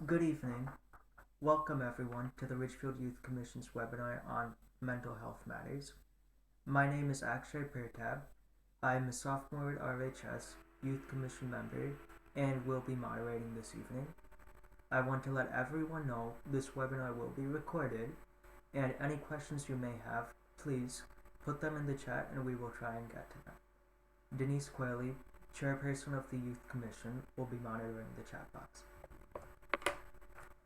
Good evening. Welcome everyone to the Ridgefield Youth Commission's webinar on mental health matters. My name is Akshay Pertab. I am a sophomore at RHS, Youth Commission member, and will be moderating this evening. I want to let everyone know this webinar will be recorded, and any questions you may have, please put them in the chat and we will try and get to them. Denise Quayle, chairperson of the Youth Commission, will be monitoring the chat box.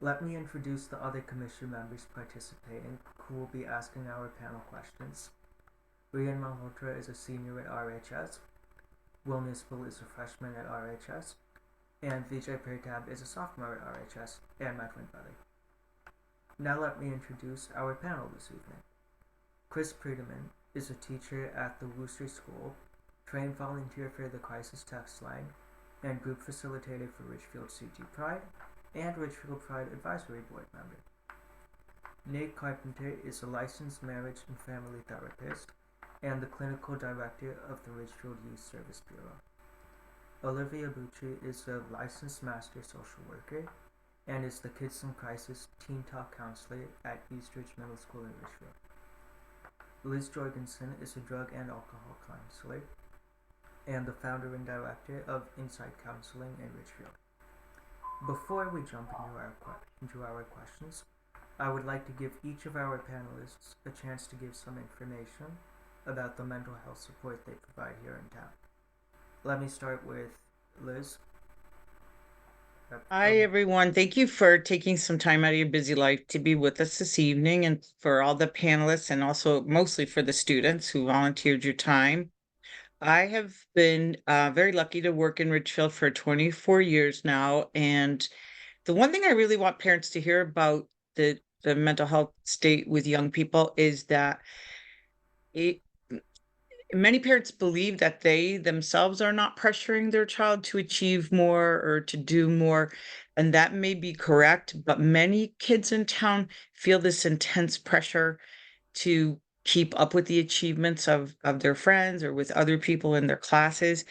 Let me introduce the other commission members participating who will be asking our panel questions. Rian Malhotra is a senior at RHS, Will Nispel is a freshman at RHS, and Vijay Pertab is a sophomore at RHS and my twin brother. Now let me introduce our panel this evening. Chris Priedemann is a teacher at the Wooster School, trained volunteer for the Crisis Text Line, and group facilitator for Ridgefield CG Pride, and Ridgefield Pride Advisory Board member. Nate Carpenter is a licensed marriage and family therapist and the clinical director of the Ridgefield Youth Service Bureau. Olivia Bucci is a licensed master social worker and is the Kids in Crisis Teen Talk counselor at Eastridge Middle School in Ridgefield. Liz Jorgensen is a drug and alcohol counselor and the founder and director of Insight Counseling in Ridgefield. Before we jump into our questions, I would like to give each of our panelists a chance to give some information about the mental health support they provide here in town. Let me start with Liz. Hi, everyone. Thank you for taking some time out of your busy life to be with us this evening, and for all the panelists, and also mostly for the students who volunteered your time. I have been very lucky to work in Ridgefield for 24 years now. And the one thing I really want parents to hear about the mental health state with young people is that it, many parents believe that they themselves are not pressuring their child to achieve more or to do more. And that may be correct, but many kids in town feel this intense pressure to keep up with the achievements of their friends or with other people in their classes.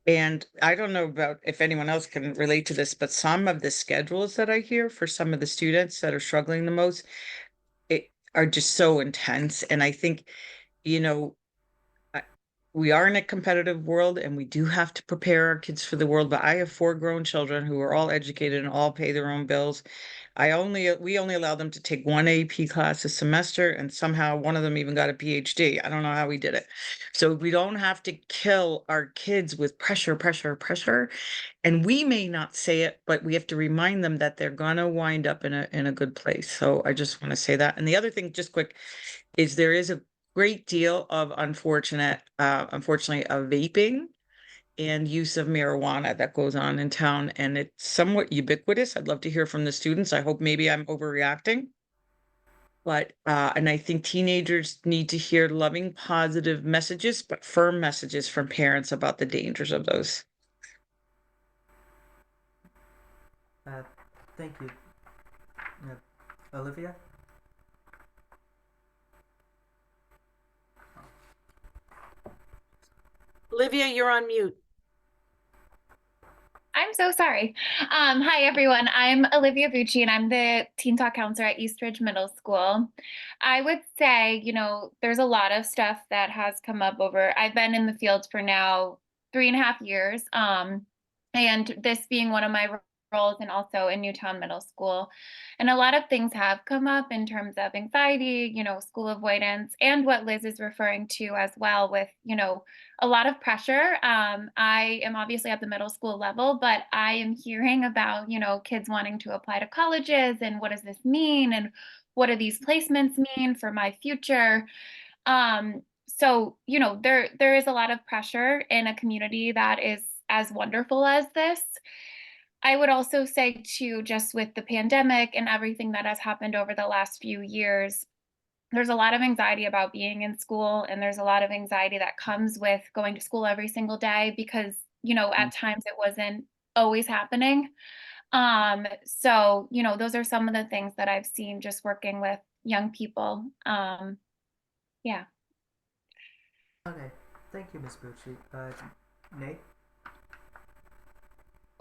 And I don't know about if anyone else can relate to this, but some of the schedules that I hear for some of the students that are struggling the most, are just so intense. And I think, you know, we are in a competitive world and we do have to prepare our kids for the world, but I have four grown children who are all educated and all pay their own bills. We only allow them to take one AP class a semester, and somehow one of them even got a PhD. I don't know how we did it. So we don't have to kill our kids with pressure, pressure, pressure. And we may not say it, but we have to remind them that they're gonna wind up in a good place. So I just want to say that. And the other thing, just quick, is there is a great deal of unfortunately, of vaping and use of marijuana that goes on in town, and it's somewhat ubiquitous. I'd love to hear from the students. I hope maybe I'm overreacting, but and I think teenagers need to hear loving, positive messages, but firm messages from parents about the dangers of those. Uh, thank you. Olivia? Olivia, you're on mute. I'm so sorry. Hi, everyone. I'm Olivia Bucci, and I'm the Teen Talk counselor at Eastridge Middle School. I would say, there's a lot of stuff that has come up over. I've been in the field for now 3.5 years, and this being one of my roles, and also in Newtown Middle School. And a lot of things have come up in terms of anxiety, school avoidance, and what Liz is referring to as well with, a lot of pressure. I am obviously at the middle school level, but I am hearing about, kids wanting to apply to colleges and what does this mean? And what do these placements mean for my future? So, there is a lot of pressure in a community that is as wonderful as this. I would also say too, just with the pandemic and everything that has happened over the last few years, there's a lot of anxiety about being in school, and there's a lot of anxiety that comes with going to school every single day because, at times it wasn't always happening. So, those are some of the things that I've seen just working with young people. Yeah. Okay, thank you, Ms. Bucci. Nate?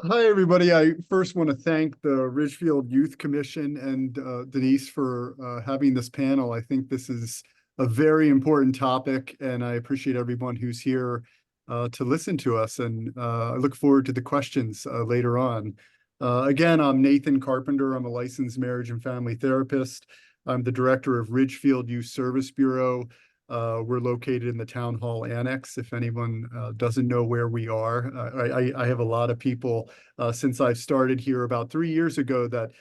Hi, everybody. I first want to thank the Ridgefield Youth Commission and Denise for having this panel. I think this is a very important topic, and I appreciate everyone who's here to listen to us. And I look forward to the questions later on. Again, I'm Nathan Carpenter. I'm a licensed marriage and family therapist. I'm the director of Ridgefield Youth Service Bureau. We're located in the Town Hall Annex. If anyone doesn't know where we are, I have a lot of people since I've started here about 3 years ago that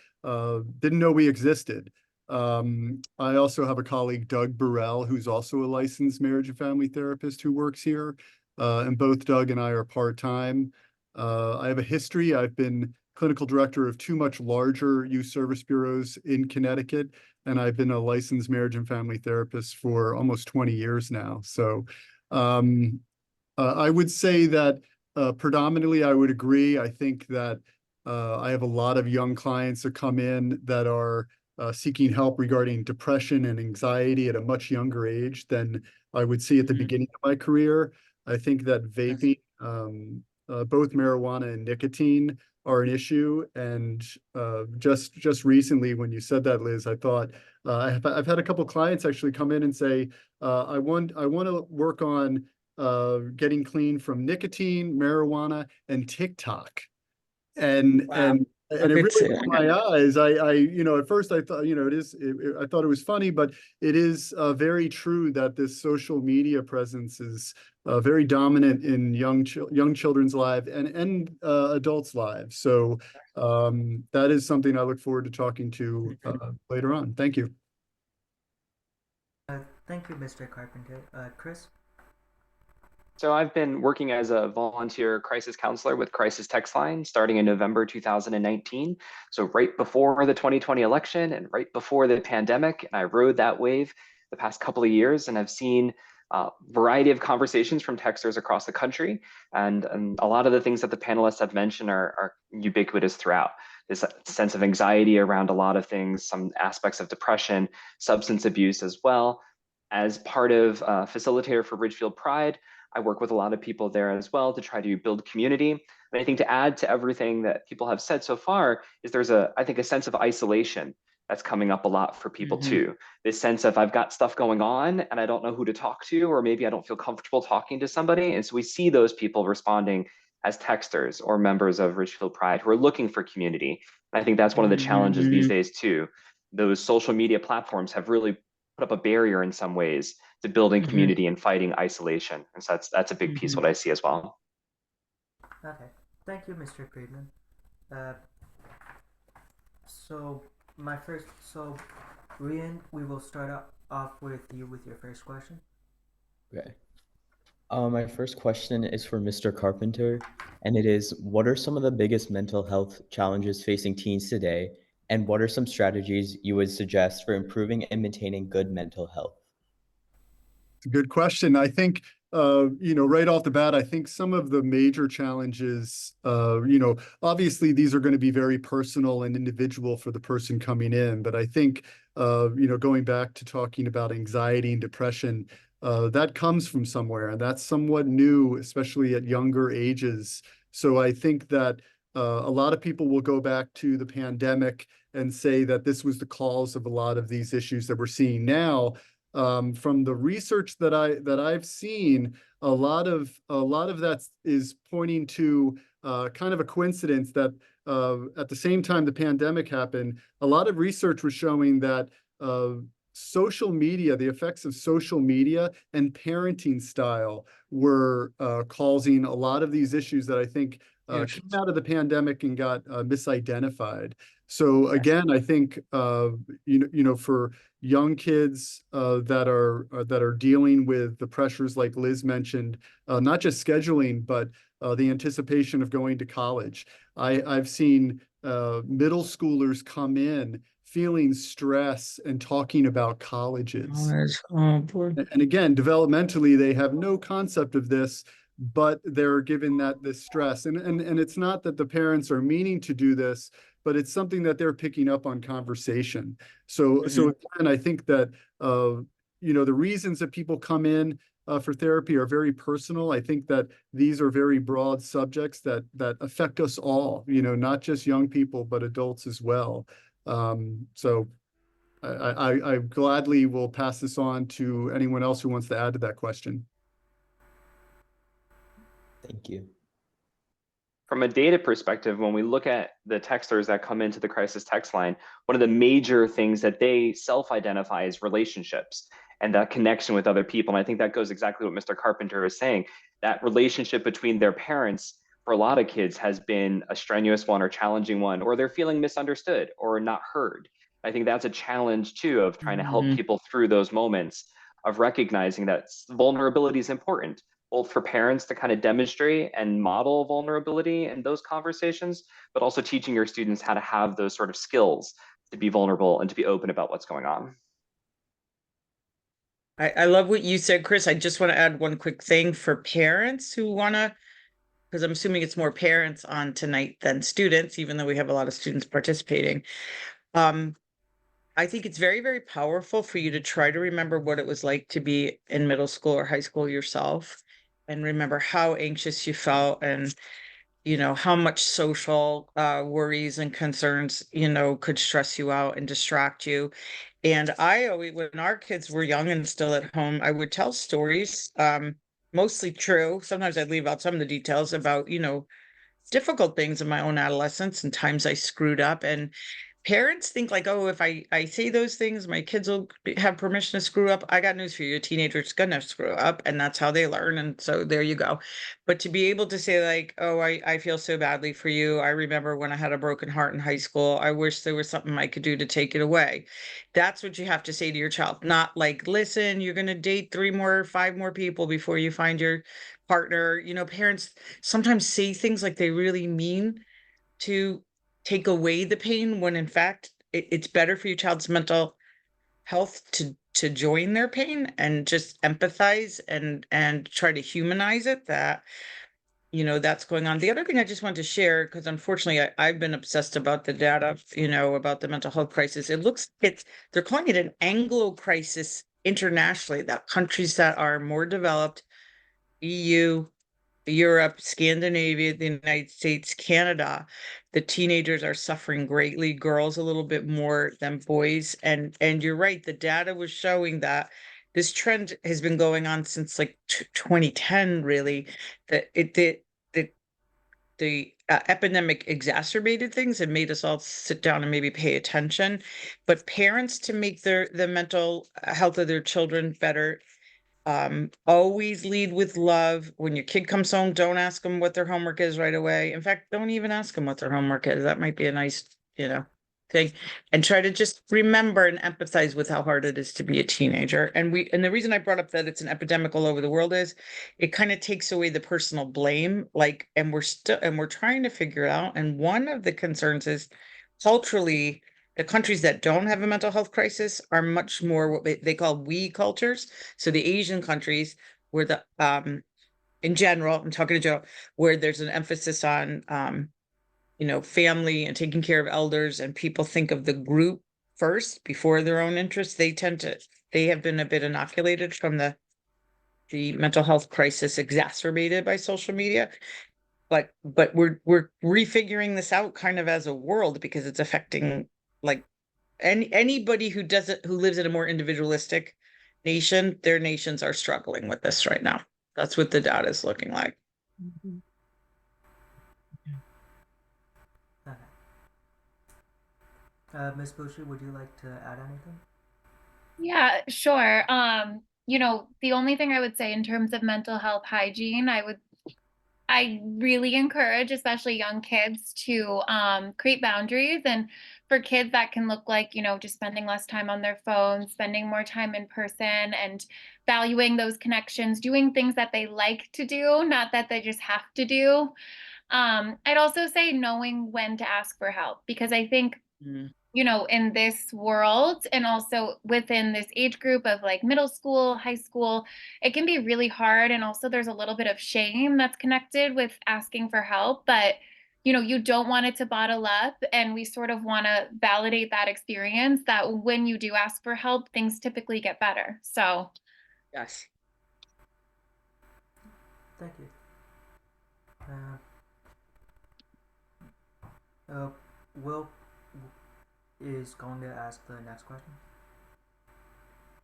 didn't know we existed. I also have a colleague, Doug Burrell, who's also a licensed marriage and family therapist who works here. And both Doug and I are part-time. I have a history. I've been clinical director of 2 much larger youth service bureaus in Connecticut, and I've been a licensed marriage and family therapist for almost 20 years now. So I would say that predominantly I would agree. I think that I have a lot of young clients that come in that are seeking help regarding depression and anxiety at a much younger age than I would see at the beginning of my career. I think that vaping, both marijuana and nicotine, are an issue. And just recently, when you said that, Liz, I thought I've had a couple clients actually come in and say, I want to work on getting clean from nicotine, marijuana, and TikTok. And Wow. it really opened my eyes. At first I thought, I thought it was funny, but it is very true that this social media presence is very dominant in young children's lives and adults' lives. So that is something I look forward to talking to later on. Thank you. Thank you, Mr. Carpenter. Chris? So I've been working as a volunteer crisis counselor with Crisis Text Line starting in November 2019. So right before the 2020 election and right before the pandemic, and I rode that wave the past couple of years, and I've seen a variety of conversations from texters across the country. And a lot of the things that the panelists have mentioned are ubiquitous throughout. This sense of anxiety around a lot of things, some aspects of depression, substance abuse as well. As part of facilitator for Ridgefield Pride, I work with a lot of people there as well to try to build community. And I think to add to everything that people have said so far is there's I think a sense of isolation that's coming up a lot for people too. This sense of I've got stuff going on and I don't know who to talk to, or maybe I don't feel comfortable talking to somebody. And so we see those people responding as texters or members of Ridgefield Pride who are looking for community. And I think that's one of the challenges these days too. Those social media platforms have really put up a barrier in some ways to building community and fighting isolation. And so that's a big piece of what I see as well. Okay. Thank you, Mr. Friedman. So Rian, we will start off with you with your first question. Okay. My first question is for Mr. Carpenter, and it is, what are some of the biggest mental health challenges facing teens today, and what are some strategies you would suggest for improving and maintaining good mental health? It's a good question. I think, right off the bat, I think some of the major challenges, obviously these are going to be very personal and individual for the person coming in. But I think, going back to talking about anxiety and depression, that comes from somewhere, and that's somewhat new, especially at younger ages. So I think that a lot of people will go back to the pandemic and say that this was the cause of a lot of these issues that we're seeing now. From the research that I've seen, a lot of that is pointing to kind of a coincidence that at the same time the pandemic happened, a lot of research was showing that social media, the effects of social media and parenting style were causing a lot of these issues that I think came out of the pandemic and got misidentified. So again, I think for young kids that are dealing with the pressures like Liz mentioned, not just scheduling, but the anticipation of going to college. I've seen middle schoolers come in feeling stress and talking about colleges. And again, developmentally, they have no concept of this, but they're given this stress. And it's not that the parents are meaning to do this, but it's something that they're picking up on conversation. So again, I think that the reasons that people come in, for therapy are very personal. I think that these are very broad subjects that affect us all, not just young people, but adults as well. So I gladly will pass this on to anyone else who wants to add to that question. Thank you. From a data perspective, when we look at the texters that come into the crisis text line, one of the major things that they self-identify is relationships and that connection with other people. And I think that goes exactly what Mr. Carpenter is saying. That relationship between their parents for a lot of kids has been a strenuous one or challenging one, or they're feeling misunderstood or not heard. I think that's a challenge too of trying to help people through those moments of recognizing that vulnerability is important, both for parents to kind of demonstrate and model vulnerability in those conversations, but also teaching your students how to have those sort of skills to be vulnerable and to be open about what's going on. I love what you said, Chris. I just want to add one quick thing for parents who want to, because I'm assuming it's more parents on tonight than students, even though we have a lot of students participating. I think it's very, very powerful for you to try to remember what it was like to be in middle school or high school yourself, and remember how anxious you felt, and how much social worries and concerns could stress you out and distract you. And I always, when our kids were young and still at home, I would tell stories, mostly true. Sometimes I'd leave out some of the details about difficult things in my own adolescence and times I screwed up. And parents think like, oh, if I say those things, my kids will have permission to screw up. I got news for you. A teenager's gonna screw up, and that's how they learn. And so there you go. But to be able to say like, oh, I feel so badly for you. I remember when I had a broken heart in high school. I wish there was something I could do to take it away. That's what you have to say to your child. Not like, listen, you're gonna date 5 more people before you find your partner. Parents sometimes say things like they really mean to take away the pain, when in fact it's better for your child's mental health to join their pain and just empathize and try to humanize it, that that's going on. The other thing I just wanted to share, because unfortunately I've been obsessed about the data, about the mental health crisis. They're calling it an Anglo crisis internationally, that countries that are more developed, EU, Europe, Scandinavia, the United States, Canada, the teenagers are suffering greatly, girls a little bit more than boys. And you're right, the data was showing that this trend has been going on since like 2010, really, that the epidemic exacerbated things and made us all sit down and maybe pay attention. But parents, to make the mental health of their children better, always lead with love. When your kid comes home, don't ask them what their homework is right away. In fact, don't even ask them what their homework is. That might be a nice, thing. And try to just remember and empathize with how hard it is to be a teenager. And the reason I brought up that it's an epidemic all over the world is it kind of takes away the personal blame. Like, and we're trying to figure it out. And one of the concerns is culturally, the countries that don't have a mental health crisis are much more what they call we cultures. So the Asian countries, where in general, I'm talking to Joe, where there's an emphasis on family and taking care of elders, and people think of the group first before their own interests. They have been a bit inoculated from the mental health crisis exacerbated by social media. But we're refiguring this out kind of as a world, because it's affecting like anybody who lives in a more individualistic nation. Their nations are struggling with this right now. That's what the data is looking like. Okay. Ms. Bushi, would you like to add anything? Yeah, sure. The only thing I would say in terms of mental health hygiene, I really encourage, especially young kids, to create boundaries. And for kids, that can look like, just spending less time on their phones, spending more time in person, and valuing those connections, doing things that they like to do, not that they just have to do. I'd also say knowing when to ask for help, because I think in this world, and also within this age group of like middle school, high school, it can be really hard. And also there's a little bit of shame that's connected with asking for help, but you don't want it to bottle up. And we sort of want to validate that experience, that when you do ask for help, things typically get better. So Yes. Thank you. Will is going to ask the next question.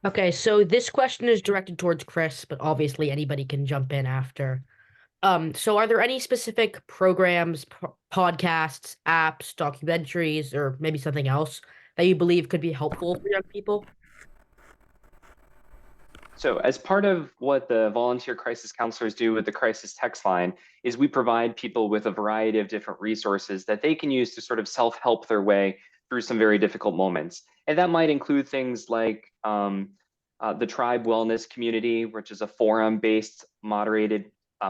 Okay, so this question is directed towards Chris, but obviously anybody can jump in after. So are there any specific programs, podcasts, apps, documentaries, or maybe something else that you believe could be helpful for young people? So as part of what the volunteer crisis counselors do with the crisis text line is we provide people with a variety of different resources that they can use to sort of self-help their way through some very difficult moments. And that might include things like the Tribe Wellness Community, which is a forum-based moderated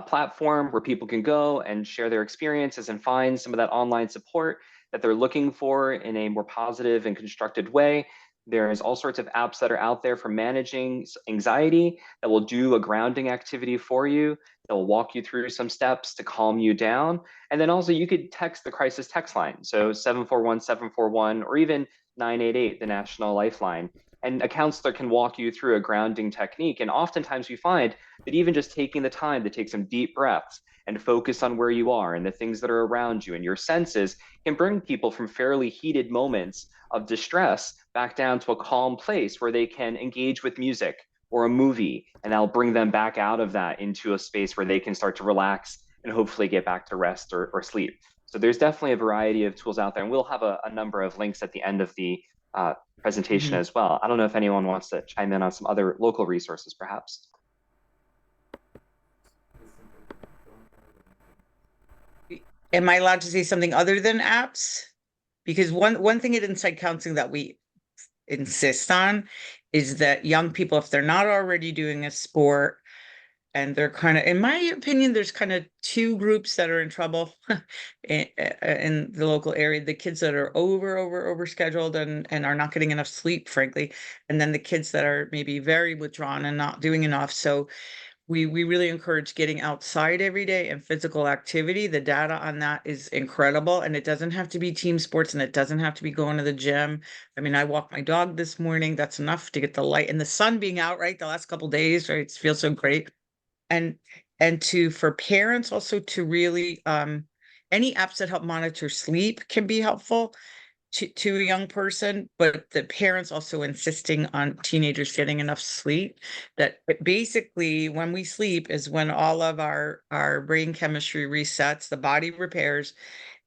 platform where people can go and share their experiences and find some of that online support that they're looking for in a more positive and constructed way. There's all sorts of apps that are out there for managing anxiety that will do a grounding activity for you, that will walk you through some steps to calm you down. And then also you could text the crisis text line, so 741-741 or even 988, the National Lifeline. And a counselor can walk you through a grounding technique. And oftentimes we find that even just taking the time to take some deep breaths and focus on where you are and the things that are around you and your senses can bring people from fairly heated moments of distress back down to a calm place where they can engage with music or a movie, and that'll bring them back out of that into a space where they can start to relax and hopefully get back to rest or sleep. So there's definitely a variety of tools out there, and we'll have a number of links at the end of the presentation as well. I don't know if anyone wants to chime in on some other local resources, perhaps. Am I allowed to say something other than apps? Because one thing at Inside Counseling that we insist on is that young people, if they're not already doing a sport, and they're kind of, in my opinion, there's kind of two groups that are in trouble in the local area: the kids that are over scheduled and are not getting enough sleep, frankly, and then the kids that are maybe very withdrawn and not doing enough. So we really encourage getting outside every day and physical activity. The data on that is incredible, and it doesn't have to be team sports, and it doesn't have to be going to the gym. I mean, I walked my dog this morning. That's enough to get the light and the sun being out, right? The last couple of days, right? It feels so great. And for parents also to really any apps that help monitor sleep can be helpful to a young person, but the parents also insisting on teenagers getting enough sleep. That basically when we sleep is when all of our brain chemistry resets, the body repairs,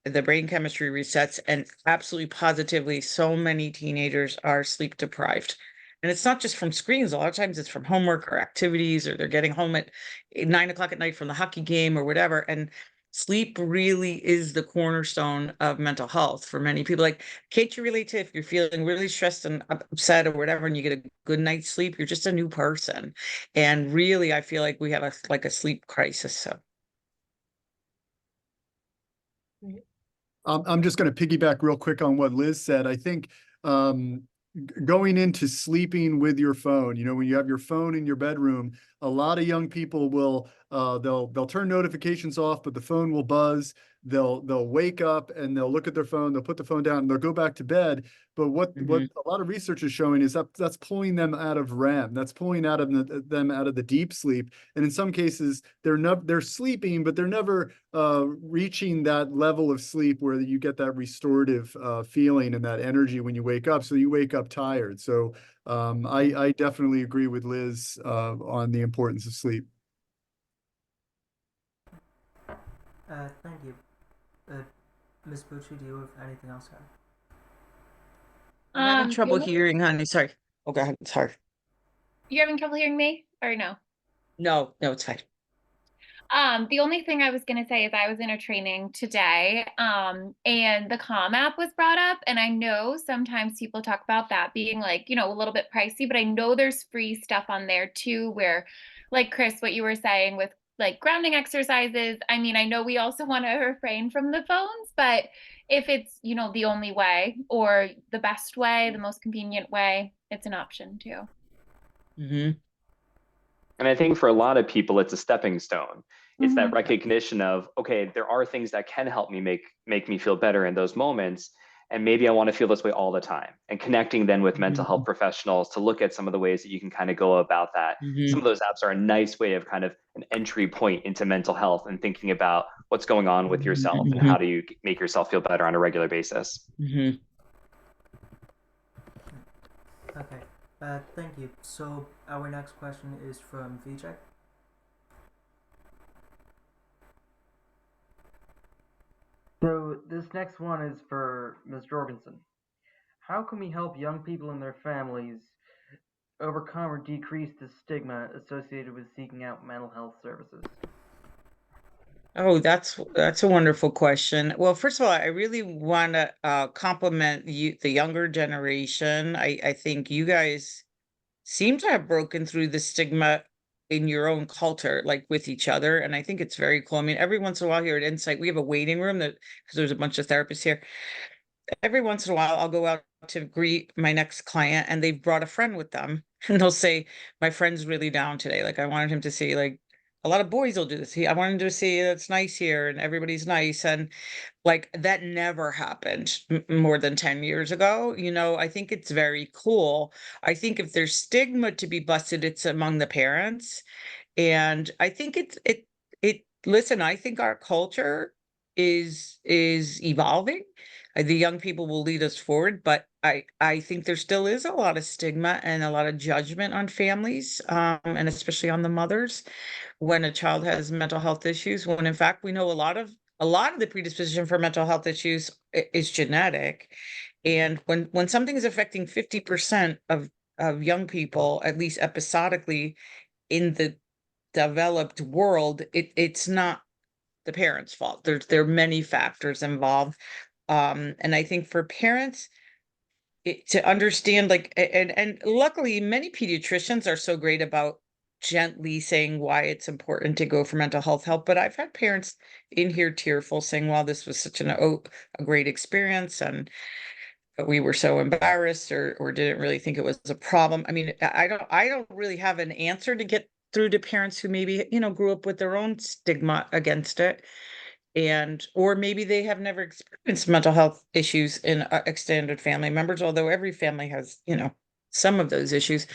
the brain chemistry resets, and absolutely positively so many teenagers are sleep deprived. And it's not just from screens. A lot of times it's from homework or activities, or they're getting home at 9 o'clock at night from the hockey game or whatever. And sleep really is the cornerstone of mental health for many people. Like, can't you relate to if you're feeling really stressed and upset or whatever, and you get a good night's sleep, you're just a new person. And really, I feel like we have a sleep crisis. So. I'm just going to piggyback real quick on what Liz said. I think going into sleeping with your phone, when you have your phone in your bedroom, a lot of young people will they'll turn notifications off, but the phone will buzz. They'll wake up and they'll look at their phone. They'll put the phone down and they'll go back to bed. But what a lot of research is showing is that's pulling them out of REM. That's pulling them out of the deep sleep. And in some cases, they're sleeping, but they're never reaching that level of sleep where you get that restorative feeling and that energy when you wake up. So you wake up tired. So I definitely agree with Liz on the importance of sleep. Thank you. Ms. Bucci, do you have anything else to add? I'm having trouble you're- hearing, honey. Sorry. Oh, go ahead. Sorry. You're having trouble hearing me, or no? No, it's fine. The only thing I was gonna say is I was in a training today, and the Calm app was brought up, and I know sometimes people talk about that being like, a little bit pricey, but I know there's free stuff on there too, where, like Chris, what you were saying with like grounding exercises. I mean, I know we also want to refrain from the phones, but if it's, the only way or the best way, the most convenient way, it's an option too. Mm-hmm. And I think for a lot of people, it's a stepping stone. It's that recognition of, okay, there are things that can help me make me feel better in those moments. And maybe I want to feel this way all the time, and connecting then with mental health professionals to look at some of the ways that you can kind of go about that. Some of those apps are a nice way of kind of an entry point into mental health and thinking about what's going on with yourself and how do you make yourself feel better on a regular basis. Okay, thank you. So our next question is from Vijay. So this next one is for Ms. Jorgensen. How can we help young people and their families overcome or decrease the stigma associated with seeking out mental health services? Oh, that's a wonderful question. Well, first of all, I really want to compliment you, the younger generation. I think you guys seem to have broken through the stigma in your own culture, like with each other. And I think it's very cool. I mean, every once in a while here at Insight, we have a waiting room that, because there's a bunch of therapists here. Every once in a while, I'll go out to greet my next client and they've brought a friend with them. And they'll say, my friend's really down today. Like, I wanted him to see, like, a lot of boys will do this. I wanted to see it's nice here and everybody's nice. And like that never happened more than 10 years ago. You know, I think it's very cool. I think if there's stigma to be busted, it's among the parents. And I think listen, I think our culture is evolving. The young people will lead us forward, but I think there still is a lot of stigma and a lot of judgment on families, and especially on the mothers when a child has mental health issues, when in fact we know a lot of the predisposition for mental health issues is genetic. And when something is affecting 50% of young people, at least episodically in the developed world, it's not the parents' fault. There are many factors involved. And I think for parents, to understand, like, and luckily many pediatricians are so great about gently saying why it's important to go for mental health help. But I've had parents in here tearful saying, well, this was such a great experience, and we were so embarrassed or didn't really think it was a problem. I mean, I don't really have an answer to get through to parents who maybe, you know, grew up with their own stigma against it. And or maybe they have never experienced mental health issues in extended family members, although every family has, you know, some of those issues.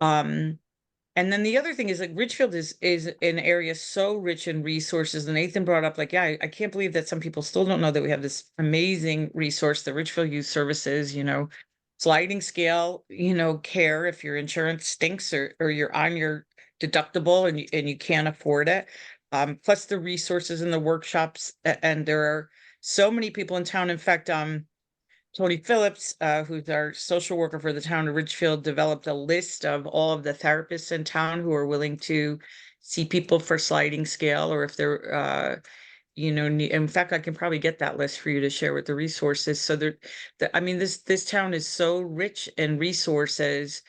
And then the other thing is like Ridgefield is an area so rich in resources. And Nathan brought up, like, yeah, I can't believe that some people still don't know that we have this amazing resource, the Ridgefield Youth Services, you know, sliding scale, you know, care if your insurance stinks or you're on your deductible and you can't afford it. Plus the resources and the workshops, and there are so many people in town. In fact, Tony Phillips, who's our social worker for the town of Ridgefield, developed a list of all of the therapists in town who are willing to see people for sliding scale, or if they're, you know, in fact, I can probably get that list for you to share with the resources. So I mean, this town is so rich in resources.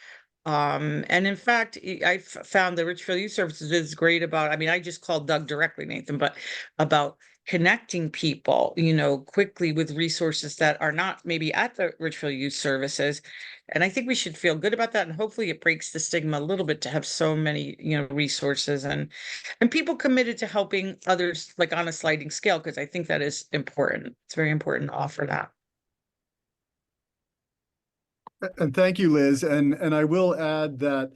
And in fact, I found the Ridgefield Youth Services is great about, I mean, I just called Doug directly, Nathan, but about connecting people, you know, quickly with resources that are not maybe at the Ridgefield Youth Services. And I think we should feel good about that. And hopefully it breaks the stigma a little bit to have so many, you know, resources and people committed to helping others, like on a sliding scale, because I think that is important. It's very important to offer that. And thank you, Liz. And I will add that,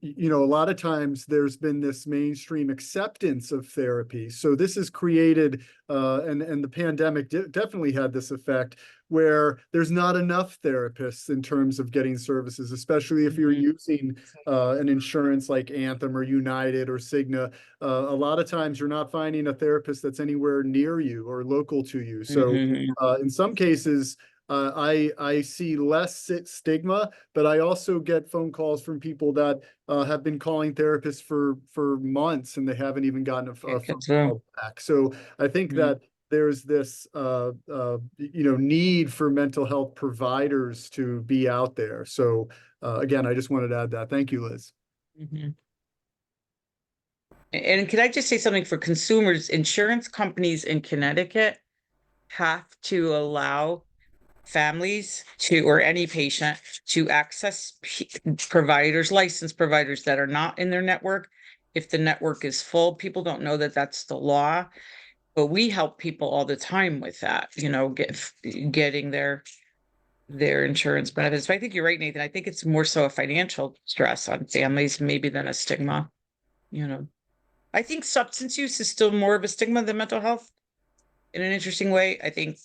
you know, a lot of times there's been this mainstream acceptance of therapy. So this has created, and the pandemic definitely had this effect, where there's not enough therapists in terms of getting services, especially if you're using an insurance like Anthem or United or Cigna. A lot of times you're not finding a therapist that's anywhere near you or local to you. So in some cases, I see less stigma, but I also get phone calls from people that have been calling therapists for months and they haven't even gotten a phone call back. So I think that there's this you know, need for mental health providers to be out there. So again, I just wanted to add that. Thank you, Liz. And can I just say something for consumers? Insurance companies in Connecticut have to allow families to, or any patient, to access providers, licensed providers that are not in their network. If the network is full, people don't know that that's the law. But we help people all the time with that, getting their insurance benefits. But I think you're right, Nathan. I think it's more so a financial stress on families maybe than a stigma, I think substance use is still more of a stigma than mental health in an interesting way. I think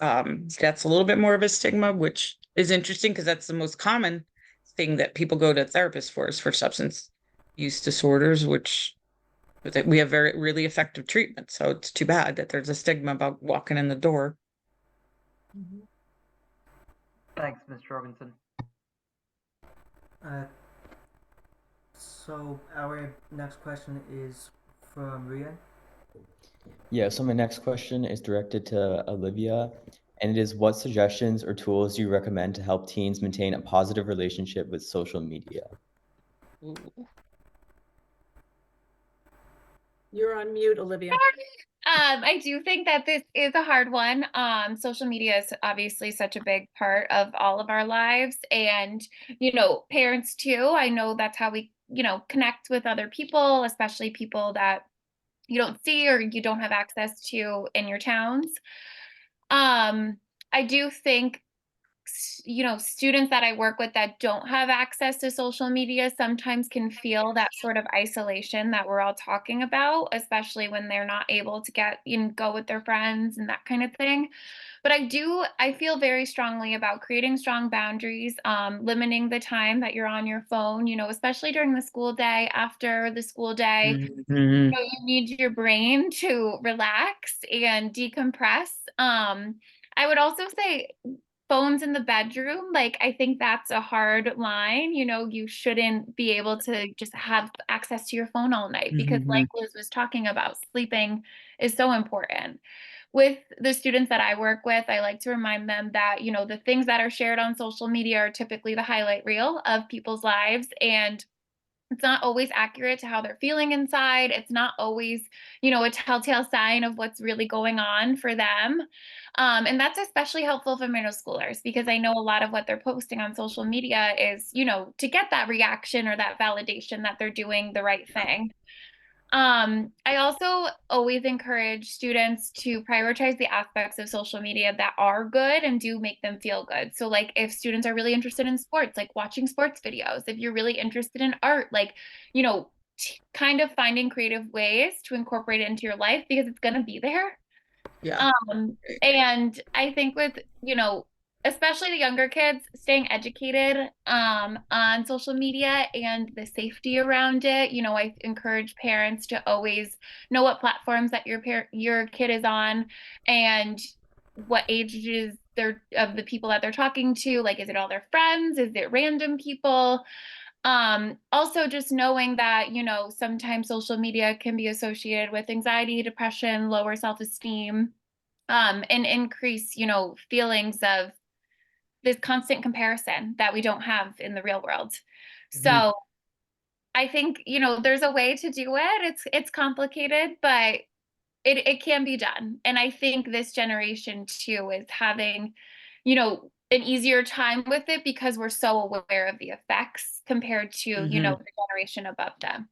that's a little bit more of a stigma, which is interesting because that's the most common thing that people go to therapists for, is for substance use disorders, which we have very really effective treatment. So it's too bad that there's a stigma about walking in the door. Thanks, Ms. Jorgensen. So our next question is from Rian. Yeah, so my next question is directed to Olivia, and it is, what suggestions or tools do you recommend to help teens maintain a positive relationship with social media? Ooh. You're on mute, Olivia. I do think that this is a hard one. Social media is obviously such a big part of all of our lives, and parents too. I know that's how we, connect with other people, especially people that you don't see or you don't have access to in your towns. I do think students that I work with that don't have access to social media sometimes can feel that sort of isolation that we're all talking about, especially when they're not able to go with their friends and that kind of thing. But I feel very strongly about creating strong boundaries, limiting the time that you're on your phone, especially during the school day, after the school day. Mhm. You need your brain to relax and decompress. I would also say phones in the bedroom, like, I think that's a hard line. You shouldn't be able to just have access to your phone all night, because like Liz was talking about, sleeping is so important. With the students that I work with, I like to remind them that, the things that are shared on social media are typically the highlight reel of people's lives, and it's not always accurate to how they're feeling inside. It's not always, a telltale sign of what's really going on for them. And that's especially helpful for middle schoolers, because I know a lot of what they're posting on social media is, to get that reaction or that validation that they're doing the right thing. I also always encourage students to prioritize the aspects of social media that are good and do make them feel good. So, like, if students are really interested in sports, like watching sports videos. If you're really interested in art, like, kind of finding creative ways to incorporate it into your life, because it's going to be there. Yeah. And I think with, especially the younger kids, staying educated on social media and the safety around it. I encourage parents to always know what platforms that your kid is on, and what ages of the people that they're talking to. Like, is it all their friends? Is it random people? Also just knowing that, sometimes social media can be associated with anxiety, depression, lower self-esteem, and increase, feelings of this constant comparison that we don't have in the real world. So I think, there's a way to do it. It's complicated, but it can be done. And I think this generation too is having, an easier time with it, because we're so aware of the effects compared to, the generation above them.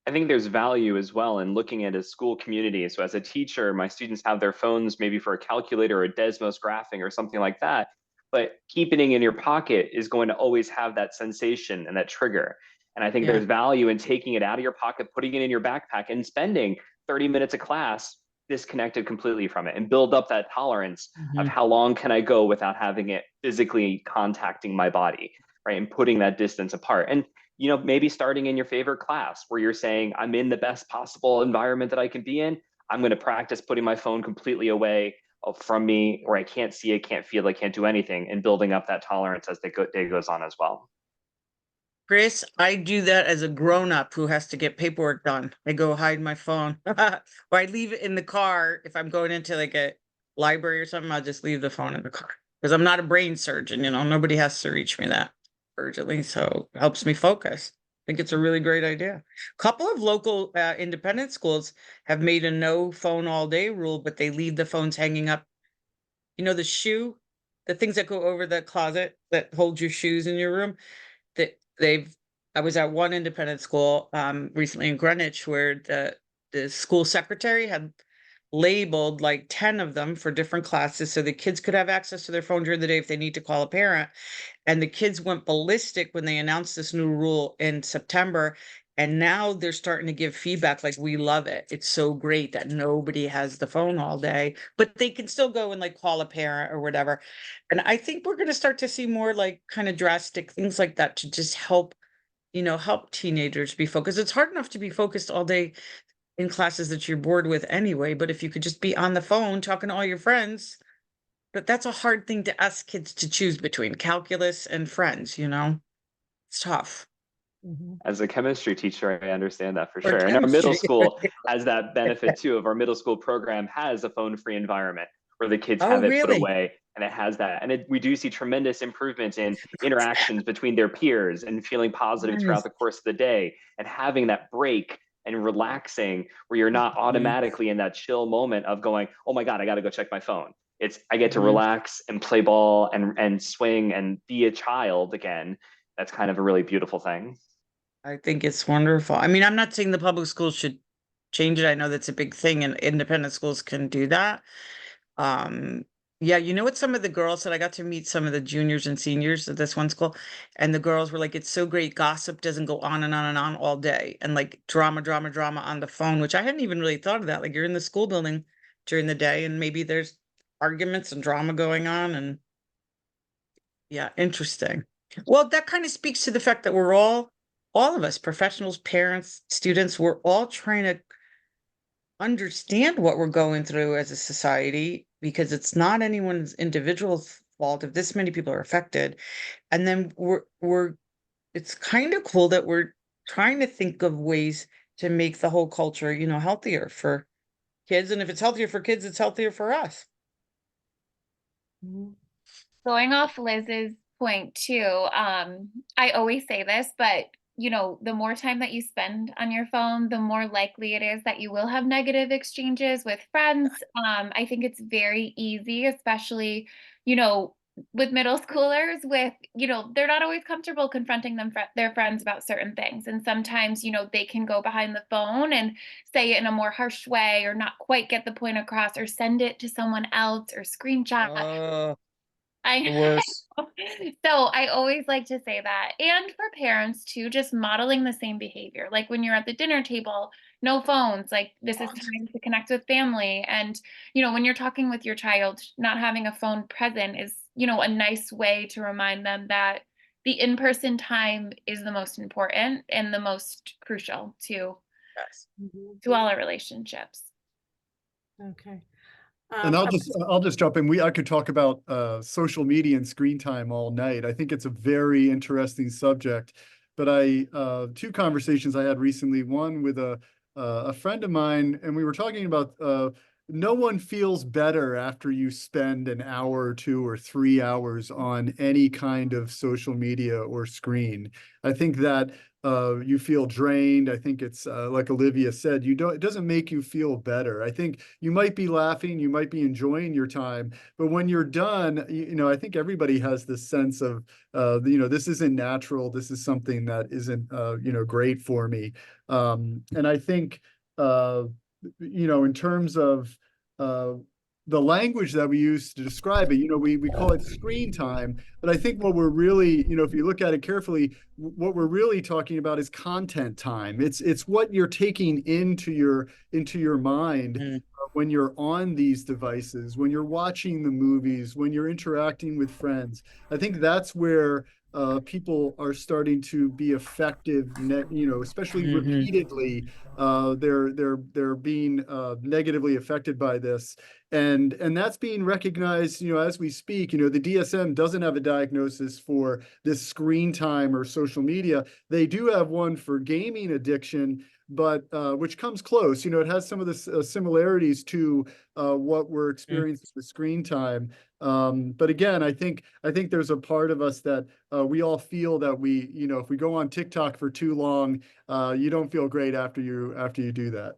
I think there's value as well in looking at a school community. So as a teacher, my students have their phones maybe for a calculator or a Desmos graphing or something like that. But keeping it in your pocket is going to always have that sensation and that trigger. And I think there's value in taking it out of your pocket, putting it in your backpack, and spending 30 minutes of class disconnected completely from it, and build up that tolerance of how long can I go without having it physically contacting my body, right? And putting that distance apart. And maybe starting in your favorite class where you're saying, I'm in the best possible environment that I can be in. I'm going to practice putting my phone completely away from me, where I can't see it, can't feel it, can't do anything, and building up that tolerance as the day goes on as well. Chris, I do that as a grown-up who has to get paperwork done. I go hide my phone, or I leave it in the car. If I'm going into like a library or something, I'll just leave the phone in the car, because I'm not a brain surgeon. Nobody has to reach me that urgently, so it helps me focus. I think it's a really great idea. A couple of local independent schools have made a no phone all day rule, but they leave the phones hanging up. The things that go over the closet that hold your shoes in your room, that they've I was at one independent school recently in Greenwich where the school secretary had labeled like 10 of them for different classes so the kids could have access to their phone during the day if they need to call a parent. And the kids went ballistic when they announced this new rule in September. And now they're starting to give feedback like, we love it. It's so great that nobody has the phone all day, but they can still go and like call a parent or whatever. And I think we're going to start to see more like kind of drastic things like that to just help, help teenagers be focused. It's hard enough to be focused all day in classes that you're bored with anyway, but if you could just be on the phone talking to all your friends, but that's a hard thing to ask kids to choose between calculus and friends, It's tough. As a chemistry teacher, I understand that for Or sure. And our middle chemistry. school has that benefit too of our middle school program has a phone-free environment where the kids Oh, have it put really? away, and it has that. And we do see tremendous improvements in interactions between their peers and feeling positive throughout Nice. the course of the day, and having that break and relaxing where you're not automatically in that chill moment of going, oh my God, I got to go check my phone. I get to relax and play ball and swing and be a child again. That's kind of a really beautiful thing. I think it's wonderful. I mean, I'm not saying the public schools should change it. I know that's a big thing and independent schools can do that. Yeah, you know what some of the girls said? I got to meet some of the juniors and seniors at this one school, and the girls were like, it's so great. Gossip doesn't go on and on and on all day. And like drama, drama, drama on the phone, which I hadn't even really thought of that. Like you're in the school building during the day and maybe there's arguments and drama going on. And yeah, interesting. Well, that kind of speaks to the fact that we're all of us, professionals, parents, students, we're all trying to understand what we're going through as a society because it's not anyone's individual fault if this many people are affected. And then it's kind of cool that we're trying to think of ways to make the whole culture, healthier for kids. And if it's healthier for kids, it's healthier for us. Going off Liz's point too, I always say this, but the more time that you spend on your phone, the more likely it is that you will have negative exchanges with friends. I think it's very easy, especially, with middle schoolers they're not always comfortable confronting their friends about certain things. And sometimes, they can go behind the phone and say it in a more harsh way or not quite get the point across or send it to someone else or screenshot. The I worst. So I always like to say that. And for parents too, just modeling the same behavior. Like when you're at the dinner table, no phones, like this is time to connect with family. And, when you're talking with your child, not having a phone present is, a nice way to remind them that the in-person time is the most important and the most crucial to Yes. all our relationships. Okay. And I'll just jump in. I could talk about social media and screen time all night. I think it's a very interesting subject. But two conversations I had recently. One with a friend of mine, and we were talking about no one feels better after you spend an hour or 2 or 3 hours on any kind of social media or screen. I think that you feel drained. I think it's like Olivia said, it doesn't make you feel better. I think you might be laughing, you might be enjoying your time, but when you're done, I think everybody has this sense of, this isn't natural. This is something that isn't, great for me. And I think, in terms of the language that we use to describe it, we call it screen time, but I think what we're really, if you look at it carefully, what we're really talking about is content time. It's what you're taking into your mind when you're on these devices, when you're watching the movies, when you're interacting with friends. I think that's where people are starting to be effective, especially repeatedly. They're being negatively affected by this. And that's being recognized, as we speak. The DSM doesn't have a diagnosis for this screen time or social media. They do have one for gaming addiction, but which comes close. It has some of the similarities to what we're experiencing with screen time. But again, I think there's a part of us that we all feel that if we go on TikTok for too long, you don't feel great after you do that.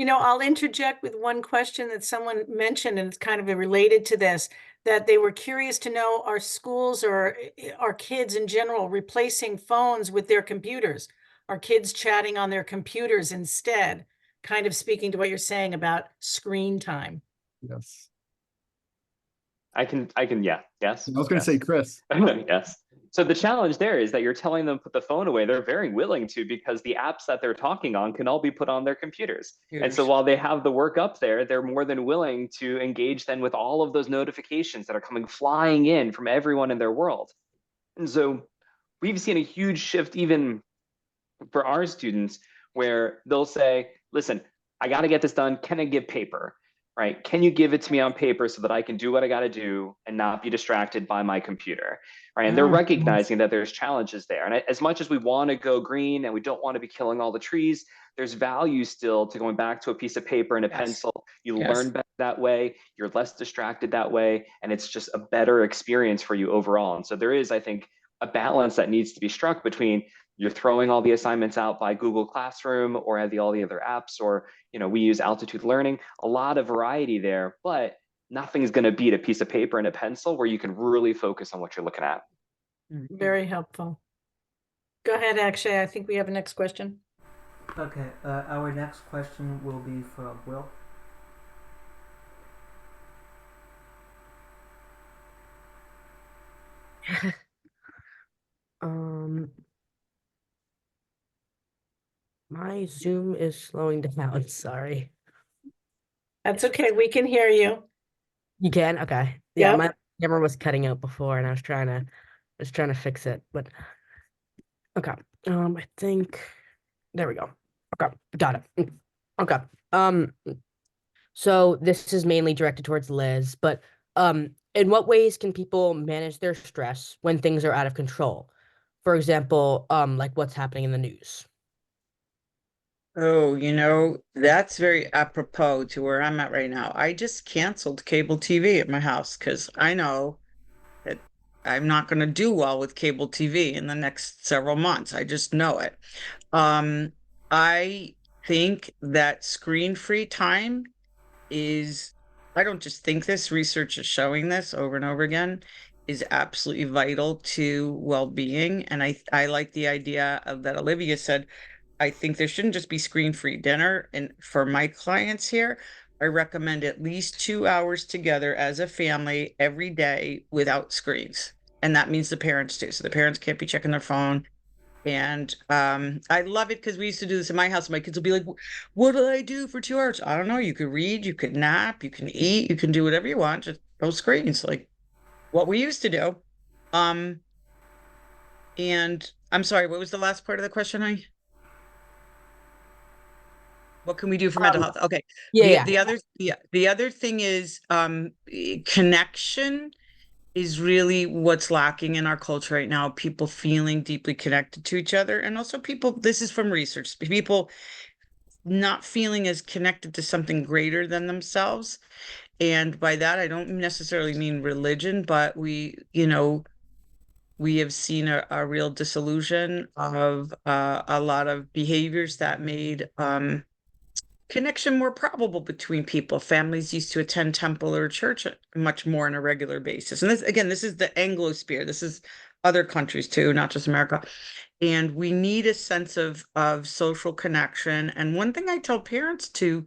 I'll interject with one question that someone mentioned, and it's kind of related to this. that they were curious to know, are schools or are kids in general replacing phones with their computers? Are kids chatting on their computers instead? Kind of speaking to what you're saying about screen time. Yes. Yeah, yes. I was going to say, Chris. Yes. So the challenge there is that you're telling them to put the phone away. They're very willing to, because the apps that they're talking on can all be put on their computers. And so while they have the work up there, they're more than willing to engage then with all of those notifications that are coming flying in from everyone in their world. And so we've seen a huge shift even for our students, where they'll say, listen, I got to get this done. Can I give paper? Right? Can you give it to me on paper so that I can do what I got to do and not be distracted by my computer? Right? And they're recognizing that there's challenges there. And as much as we want to go green and we don't want to be killing all the trees, there's value still to going back to a piece of paper and a pencil. You learn better that way. You're less distracted that way. And it's just a better experience for you overall. And so there is, I think, a balance that needs to be struck between you're throwing all the assignments out by Google Classroom or all the other apps, or we use Altitude Learning, a lot of variety there, but nothing's going to beat a piece of paper and a pencil where you can really focus on what you're looking at. Very helpful. Go ahead, Akshay. I think we have a next question. Okay, our next question will be from Will. My Zoom is slowing down. Sorry. That's okay. We can hear you. You can? Okay. Yeah, Yep. my camera was cutting out before and I was trying to fix it, but okay. I think there we go. Okay, got it. Okay. So this is mainly directed towards Liz, but in what ways can people manage their stress when things are out of control? For example, like what's happening in the news. Oh, that's very apropos to where I'm at right now. I just canceled cable TV at my house because I know that I'm not going to do well with cable TV in the next several months. I just know it. I think that screen-free time is, I don't just think this, research is showing this over and over again, is absolutely vital to well-being. And I like the idea of that Olivia said. I think there shouldn't just be screen-free dinner. And for my clients here, I recommend at least 2 hours together as a family every day without screens. And that means the parents too. So the parents can't be checking their phone. And I love it because we used to do this in my house. My kids will be like, what do I do for 2 hours? I don't know. You could read, you could nap, you can eat, you can do whatever you want. Just no screens, like what we used to do. And I'm sorry, what was the last part of the question? What can we do for mental health? Okay. Yeah. The other thing is connection is really what's lacking in our culture right now. People feeling deeply connected to each other, and also people, this is from research, people not feeling as connected to something greater than themselves. And by that, I don't necessarily mean religion, but we have seen a real disillusion of a lot of behaviors that made connection more probable between people. Families used to attend temple or church much more on a regular basis. And this is the Anglosphere. This is other countries too, not just America. And we need a sense of social connection. And one thing I tell parents to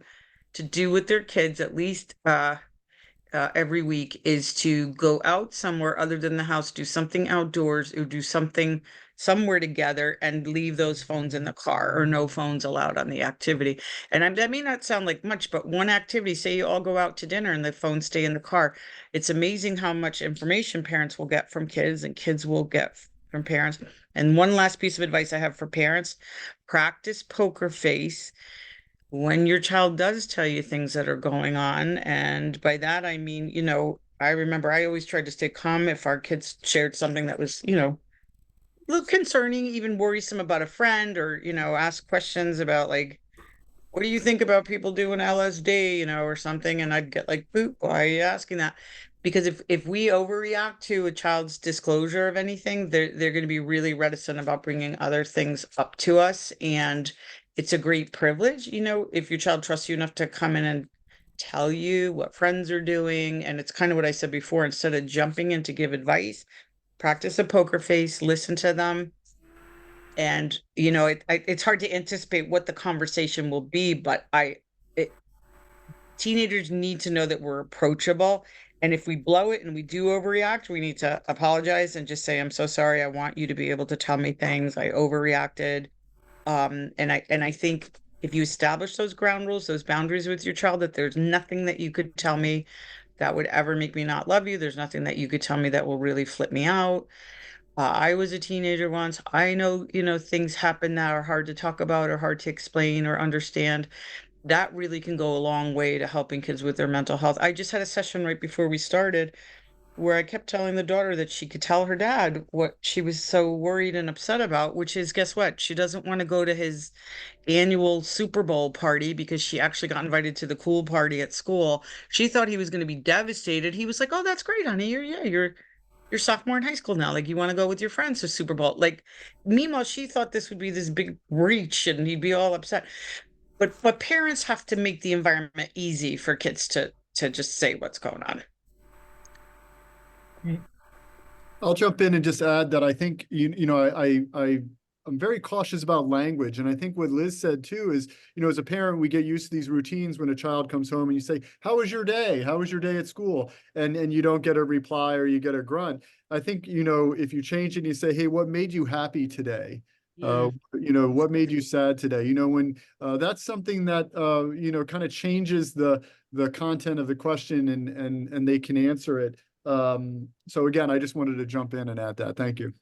do with their kids, at least every week, is to go out somewhere other than the house, do something outdoors, or do something somewhere together, and leave those phones in the car, or no phones allowed on the activity. And that may not sound like much, but one activity, say you all go out to dinner and the phones stay in the car. It's amazing how much information parents will get from kids and kids will get from parents. And one last piece of advice I have for parents: practice poker face when your child does tell you things that are going on. And by that, I mean, I remember I always tried to stay calm if our kids shared something that was, a little concerning, even worrisome about a friend, or, ask questions about, like, what do you think about people doing LSD, or something? And I'd get like, boop, why are you asking that? Because if we overreact to a child's disclosure of anything, they're going to be really reticent about bringing other things up to us. And it's a great privilege, if your child trusts you enough to come in and tell you what friends are doing. And it's kind of what I said before, instead of jumping in to give advice, practice a poker face, listen to them. And, it's hard to anticipate what the conversation will be, but teenagers need to know that we're approachable. And if we blow it and we do overreact, we need to apologize and just say, I'm so sorry. I want you to be able to tell me things. I overreacted. And I think if you establish those ground rules, those boundaries with your child, that there's nothing that you could tell me that would ever make me not love you. There's nothing that you could tell me that will really flip me out. I was a teenager once. I know, things happen that are hard to talk about or hard to explain or understand. That really can go a long way to helping kids with their mental health. I just had a session right before we started where I kept telling the daughter that she could tell her dad what she was so worried and upset about, which is, guess what? She doesn't want to go to his annual Super Bowl party because she actually got invited to the pool party at school. She thought he was going to be devastated. He was like, "Oh, that's great, honey. You're sophomore in high school now. Like, you want to go with your friends to Super Bowl." Like, meanwhile, she thought this would be this big reach and he'd be all upset. But parents have to make the environment easy for kids to just say what's going on. I'll jump in and just add that I think I'm very cautious about language, and I think what Liz said too is, as a parent, we get used to these routines when a child comes home and you say, "How was your day? How was your day at school?" and you don't get a reply or you get a grunt. I think if you change it and you say, "Hey, what made you happy today?" What made you sad today? When that's something that kind of changes the content of the question and they can answer it. So again, I just wanted to jump in and add that. Thank you.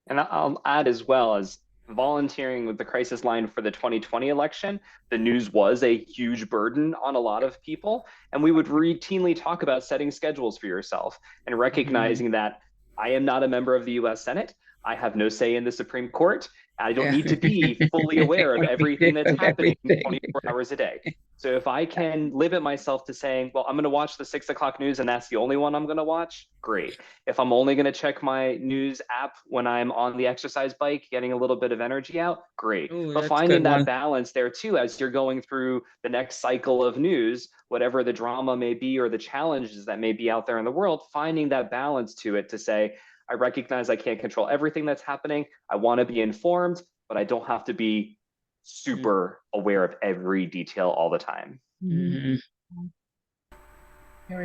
And I'll add as well, as volunteering with the crisis line for the 2020 election, the news was a huge burden on a lot of people. And we would routinely talk about setting schedules for yourself and recognizing that I am not a member of the US Senate. I have no say in the Supreme Court. I don't need to be fully aware of everything that's happening 24 hours a day. So if I can limit myself to saying, well, I'm going to watch the 6 o'clock news and that's the only one I'm going to watch, great. If I'm only going to check my news app when I'm on the exercise bike, getting a little bit of energy out, great. Ooh, but that's finding good that one. balance there too, as you're going through the next cycle of news, whatever the drama may be or the challenges that may be out there in the world, finding that balance to it to say, I recognize I can't control everything that's happening. I want to be informed, but I don't have to be super aware of every detail all the time. Very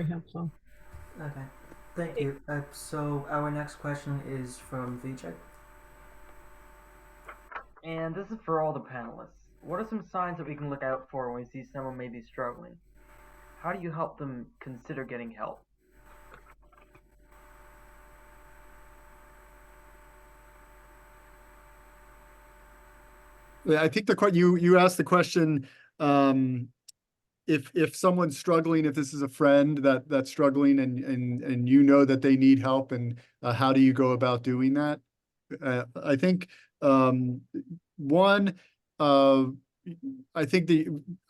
helpful. Okay, thank you. So our next question is from Vijay. And this is for all the panelists. What are some signs that we can look out for when we see someone may be struggling? How do you help them consider getting help? I think you asked the question, if someone's struggling, if this is a friend that's struggling and that they need help, and how do you go about doing that? I think one, I think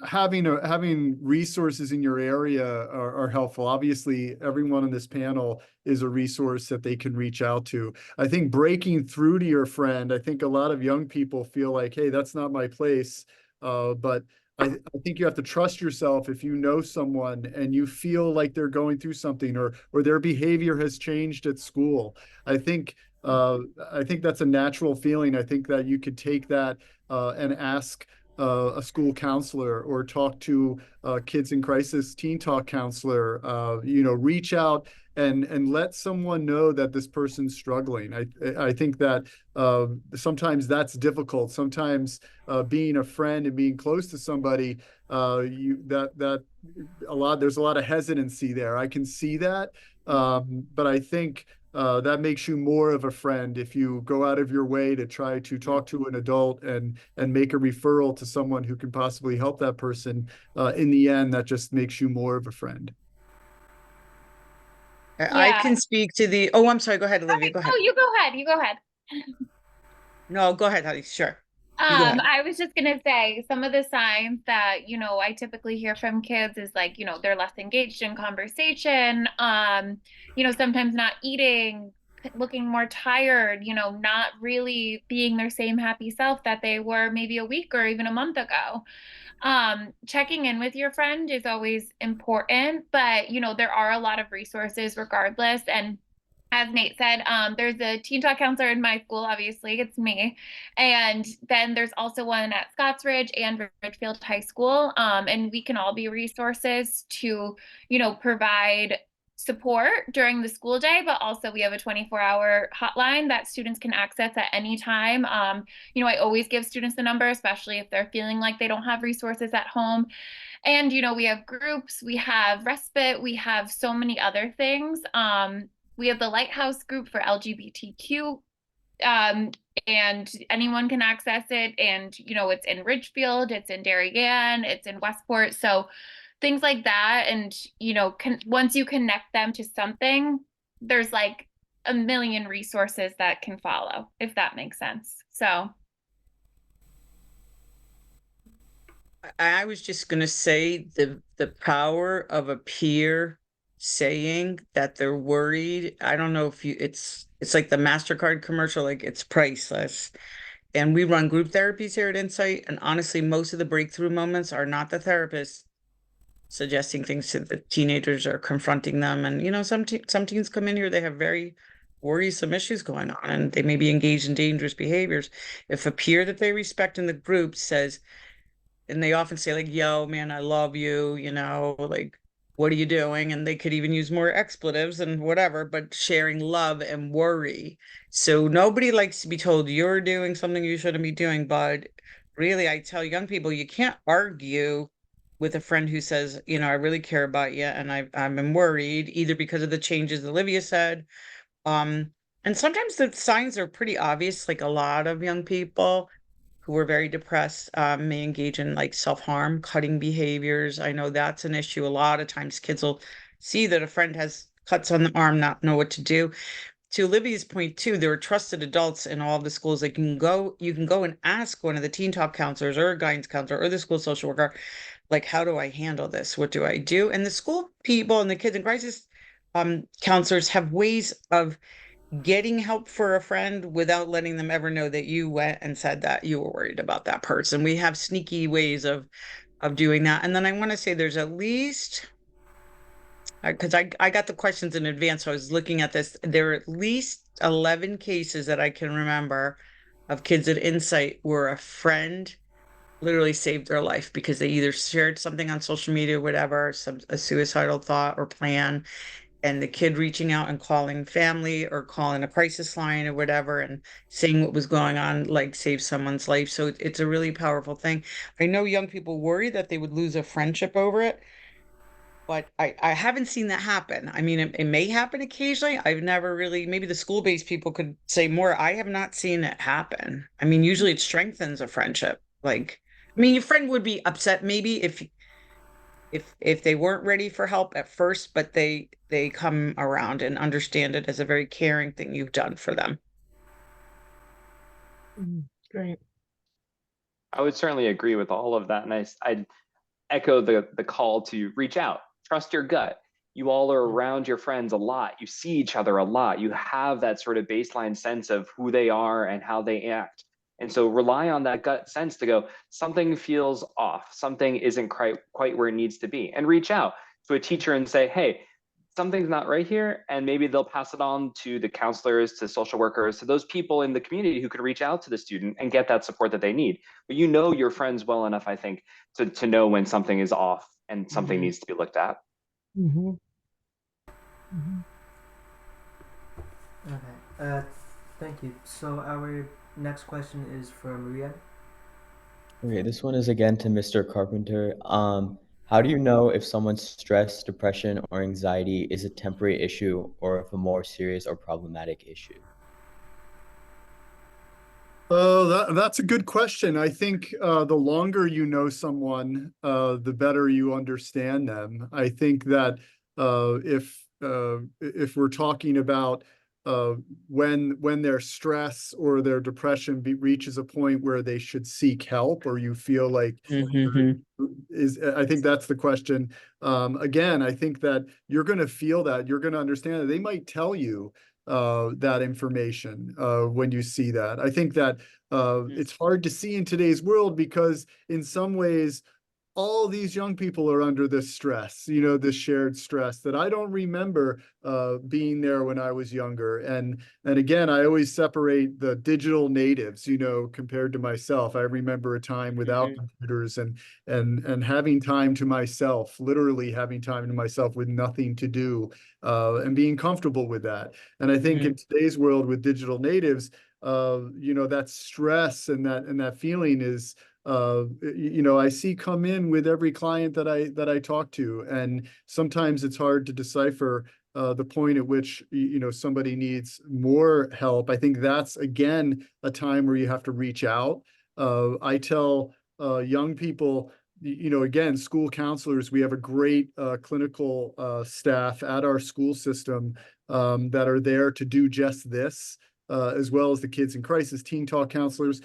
having resources in your area are helpful. Obviously, everyone on this panel is a resource that they can reach out to. I think breaking through to your friend, I think a lot of young people feel like, hey, that's not my place. But I think you have to trust yourself if you know someone and you feel like they're going through something or their behavior has changed at school. I think that's a natural feeling. I think that you could take that and ask a school counselor or talk to kids in crisis teen talk counselor, reach out and let someone know that this person's struggling. I think that sometimes that's difficult. Sometimes being a friend and being close to somebody, there's a lot of hesitancy there. I can see that. But I think that makes you more of a friend if you go out of your way to try to talk to an adult and make a referral to someone who can possibly help that person. In the end, that just makes you more of a friend. I can speak to the. Oh, I'm sorry. Go ahead, Olivia. Go ahead. Oh, you go ahead. You go ahead. No, go ahead, honey. Sure. You go ahead. I was just gonna say some of the signs that, I typically hear from kids is like, they're less engaged in conversation, sometimes not eating, looking more tired, not really being their same happy self that they were maybe a week or even a month ago. Checking in with your friend is always important, but there are a lot of resources regardless. And as Nate said, there's a teen talk counselor in my school, obviously, it's me. And then there's also one at Scotts Ridge and Ridgefield High School. And we can all be resources to, provide support during the school day, but also we have a 24-hour hotline that students can access at any time. I always give students the number, especially if they're feeling like they don't have resources at home. And, we have groups, we have respite, we have so many other things. We have the Lighthouse group for LGBTQ, and anyone can access it. And, it's in Ridgefield, it's in Darien, it's in Westport. So things like that. And, once you connect them to something, there's like a million resources that can follow, if that makes sense. So. I was just gonna say the power of a peer saying that they're worried. I don't know if it's like the MasterCard commercial, like it's priceless. And we run group therapies here at Insight, and honestly, most of the breakthrough moments are not the therapist suggesting things to the teenagers or confronting them. And some teens come in here, they have very worrisome issues going on, and they may be engaged in dangerous behaviors. If a peer that they respect in the group says, and they often say like, yo, man, I love you, like, what are you doing? And they could even use more expletives and whatever, but sharing love and worry. So nobody likes to be told you're doing something you shouldn't be doing. But really, I tell young people, you can't argue with a friend who says, I really care about you and I'm worried, either because of the changes Olivia said. And sometimes the signs are pretty obvious, like a lot of young people who are very depressed may engage in like self-harm, cutting behaviors. I know that's an issue. A lot of times kids will see that a friend has cuts on the arm, not know what to do. To Olivia's point too, there are trusted adults in all the schools that you can go and ask one of the teen talk counselors or a guidance counselor or the school social worker, like, how do I handle this? What do I do? And the school people and the kids in crisis counselors have ways of getting help for a friend without letting them ever know that you went and said that you were worried about that person. We have sneaky ways of doing that. And then I want to say there's at least, because I got the questions in advance, so I was looking at this. There are at least 11 cases that I can remember of kids at Insight where a friend literally saved their life because they either shared something on social media, whatever, a suicidal thought or plan, and the kid reaching out and calling family or calling a crisis line or whatever and saying what was going on, like, save someone's life. So it's a really powerful thing. I know young people worry that they would lose a friendship over it, but I haven't seen that happen. I mean, it may happen occasionally. I've never really, maybe the school-based people could say more. I have not seen it happen. I mean, usually it strengthens a friendship. Like, I mean, your friend would be upset maybe if they weren't ready for help at first, but they come around and understand it as a very caring thing you've done for them. Great. I would certainly agree with all of that. And I'd echo the call to reach out, trust your gut. You all are around your friends a lot. You see each other a lot. You have that sort of baseline sense of who they are and how they act. And so rely on that gut sense to go, something feels off, something isn't quite where it needs to be, and reach out to a teacher and say, hey, something's not right here. And maybe they'll pass it on to the counselors, to social workers, to those people in the community who could reach out to the student and get that support that they need. But your friends well enough, I think, to know when something is off and something needs to be looked at. Okay. Thank you. So our next question is for Maria. Okay, this one is again to Mr. Carpenter. How do you know if someone's stress, depression, or anxiety is a temporary issue or if a more serious or problematic issue? That's a good question. I think the longer you know someone, the better you understand them. I think that if we're talking about when their stress or their depression reaches a point where they should seek help, or you feel like I think that's the question. Again, I think that you're going to feel that, you're going to understand that they might tell you that information when you see that. I think that it's hard to see in today's world because in some ways all these young people are under this stress, this shared stress that I don't remember being there when I was younger. And again, I always separate the digital natives, compared to myself. I remember a time without computers and having time to myself, literally having time to myself with nothing to do, and being comfortable with that. And I think in today's world with digital natives, that stress and that feeling is, I see come in with every client that I talk to, and sometimes it's hard to decipher the point at which somebody needs more help. I think that's again a time where you have to reach out. I tell young people, again, school counselors, we have a great clinical staff at our school system that are there to do just this. As well as the kids in crisis, teen talk counselors.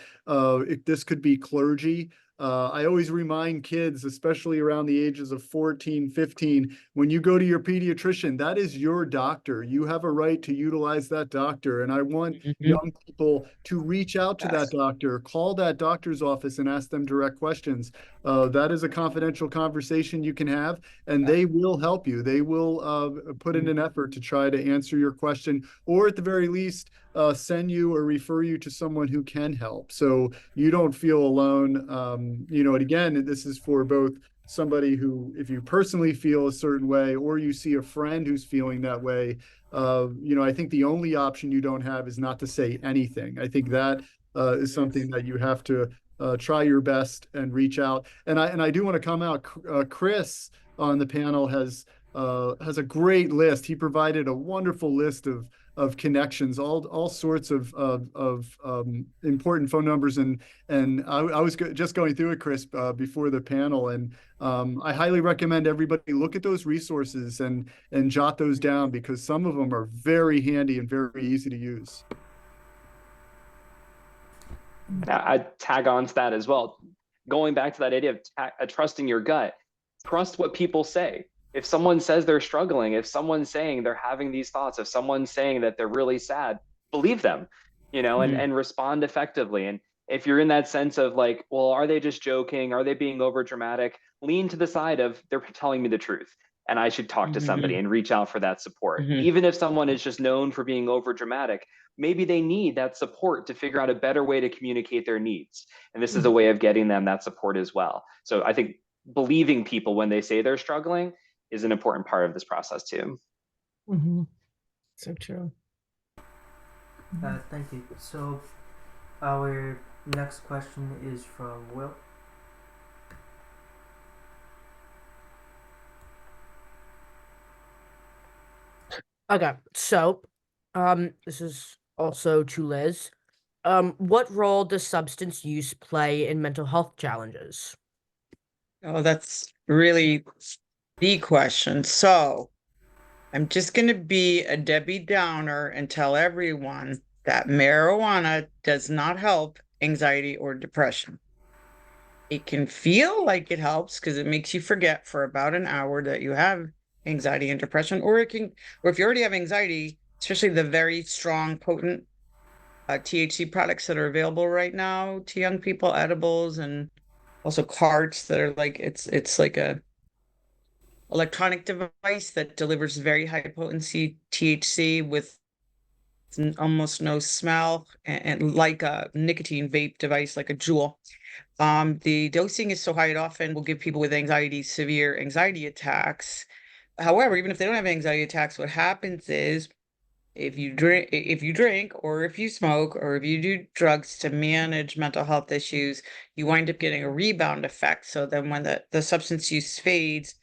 This could be clergy. I always remind kids, especially around the ages of 14, 15, when you go to your pediatrician, that is your doctor. You have a right to utilize that doctor. And I want young people to reach out to that doctor, call that doctor's office and ask them direct questions. That is a confidential conversation you can have, and they will help you. They will put in an effort to try to answer your question, or at the very least, send you or refer you to someone who can help, so you don't feel alone. And again, this is for both somebody who, if you personally feel a certain way, or you see a friend who's feeling that way. I think the only option you don't have is not to say anything. I think that is something that you have to try your best and reach out. And I do want to come out. Chris on the panel has a great list. He provided a wonderful list of connections, all sorts of important phone numbers, and I was just going through it, Chris, before the panel, and I highly recommend everybody look at those resources and jot those down, because some of them are very handy and very easy to use. I tag on to that as well. Going back to that idea of trusting your gut, trust what people say. If someone says they're struggling, if someone's saying they're having these thoughts, if someone's saying that they're really sad, believe them, and respond effectively. And if you're in that sense of like, well, are they just joking? Are they being over dramatic? Lean to the side of they're telling me the truth, and I should talk to somebody and reach out for that support. Even if someone is just known for being over dramatic, maybe they need that support to figure out a better way to communicate their needs. And this is a way of getting them that support as well. So I think believing people when they say they're struggling is an important part of this process too. So true. Thank you. So our next question is from Will. Okay, so this is also to Liz. What role does substance use play in mental health challenges? Oh, that's really the question. So I'm just going to be a Debbie Downer and tell everyone that marijuana does not help anxiety or depression. It can feel like it helps because it makes you forget for about an hour that you have anxiety and depression, or if you already have anxiety, especially the very strong, potent THC products that are available right now to young people, edibles, and also carts that are like, it's like a electronic device that delivers very high potency THC with almost no smell, and like a nicotine vape device, like a Juul. The dosing is so high, it often will give people with anxiety severe anxiety attacks. However, even if they don't have anxiety attacks, what happens is if you drink or if you smoke or if you do drugs to manage mental health issues, you wind up getting a rebound effect. So then when the substance use fades,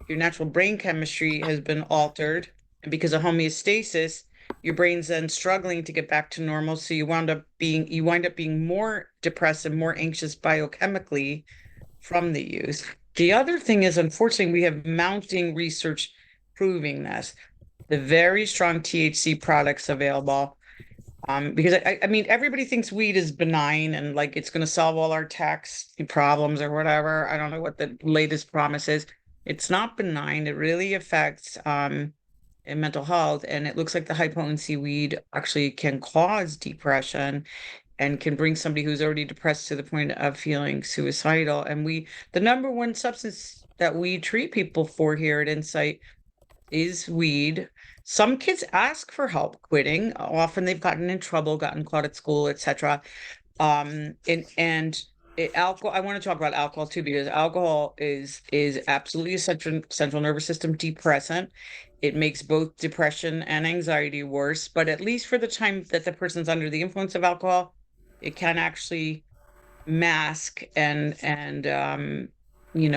your natural brain chemistry has been altered. And because of homeostasis, your brain's then struggling to get back to normal. So you wind up being more depressed and more anxious biochemically from the use. The other thing is, unfortunately, we have mounting research proving this. The very strong THC products available, because I mean, everybody thinks weed is benign and like it's going to solve all our tax problems or whatever. I don't know what the latest promise is. It's not benign. It really affects in mental health, and it looks like the high potency weed actually can cause depression. and can bring somebody who's already depressed to the point of feeling suicidal. And the number one substance that we treat people for here at Insight is weed. Some kids ask for help quitting. Often they've gotten in trouble, gotten caught at school, etc. Alcohol. I want to talk about alcohol too, because alcohol is absolutely a central nervous system depressant. It makes both depression and anxiety worse, but at least for the time that the person's under the influence of alcohol, it can actually mask and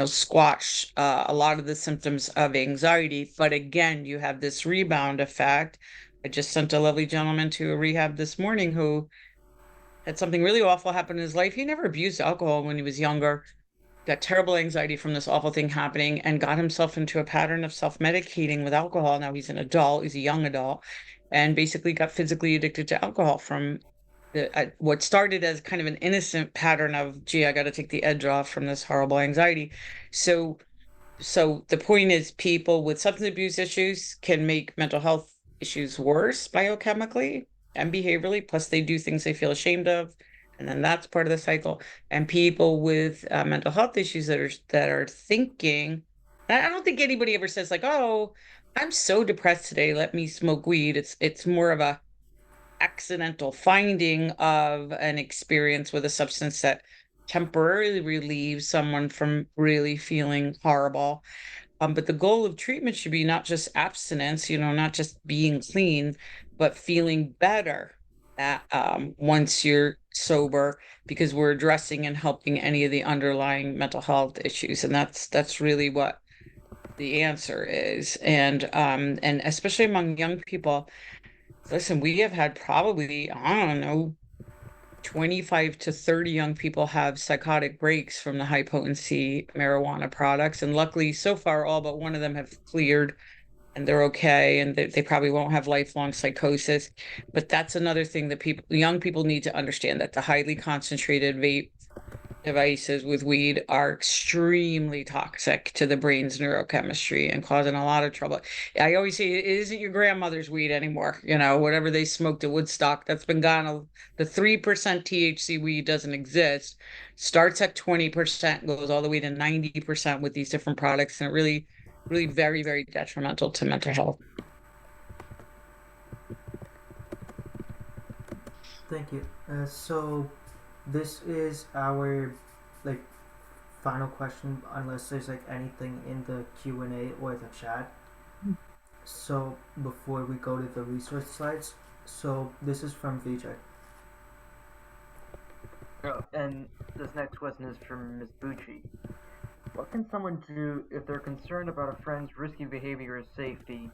squash a lot of the symptoms of anxiety. But again, you have this rebound effect. I just sent a lovely gentleman to a rehab this morning who had something really awful happen in his life. He never abused alcohol when he was younger, got terrible anxiety from this awful thing happening, and got himself into a pattern of self-medicating with alcohol. Now he's an adult, he's a young adult, and basically got physically addicted to alcohol from what started as kind of an innocent pattern of, gee, I got to take the edge off from this horrible anxiety. So the point is, people with substance abuse issues can make mental health issues worse biochemically and behaviorally. Plus, they do things they feel ashamed of, and then that's part of the cycle. And people with mental health issues that are thinking, I don't think anybody ever says like, "Oh, I'm so depressed today, let me smoke weed." It's more of a accidental finding of an experience with a substance that temporarily relieves someone from really feeling horrible. But the goal of treatment should be not just abstinence, not just being clean, but feeling better once you're sober, because we're addressing and helping any of the underlying mental health issues. And that's really what the answer is. And especially among young people, listen, we have had probably, I don't know, 25 to 30 young people have psychotic breaks from the high potency marijuana products. And luckily, so far, all but one of them have cleared and they're okay. And they probably won't have lifelong psychosis. But that's another thing that young people need to understand, that the highly concentrated vape devices with weed are extremely toxic to the brain's neurochemistry and causing a lot of trouble. I always say it isn't your grandmother's weed anymore. Whatever they smoked at Woodstock, that's been gone. The 3% THC weed doesn't exist. Starts at 20%, goes all the way to 90% with these different products, and it really, really very, very detrimental to mental health. Thank you. So this is our final question, unless there's anything in the Q&A or the chat. So before we go to the resource slides, so this is from Vijay. And this next question is from Ms. Bucci. What can someone do if they're concerned about a friend's risky behavior or safety,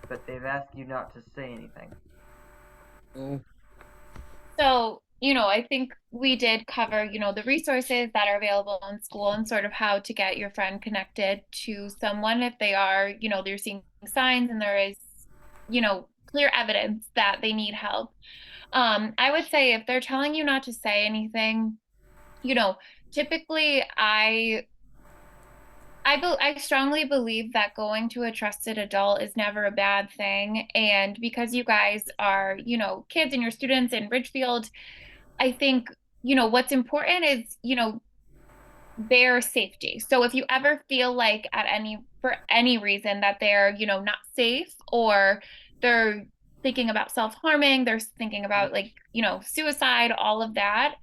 but they've asked you not to say anything? So, I think we did cover, the resources that are available in school and sort of how to get your friend connected to someone if they are, they're seeing signs and there is, clear evidence that they need help. I would say if they're telling you not to say anything, typically I strongly believe that going to a trusted adult is never a bad thing. And because you guys are, kids and your students in Ridgefield, I think, what's important is, their safety. So if you ever feel like for any reason that they're, not safe, or they're thinking about self-harming, they're thinking about suicide, all of that,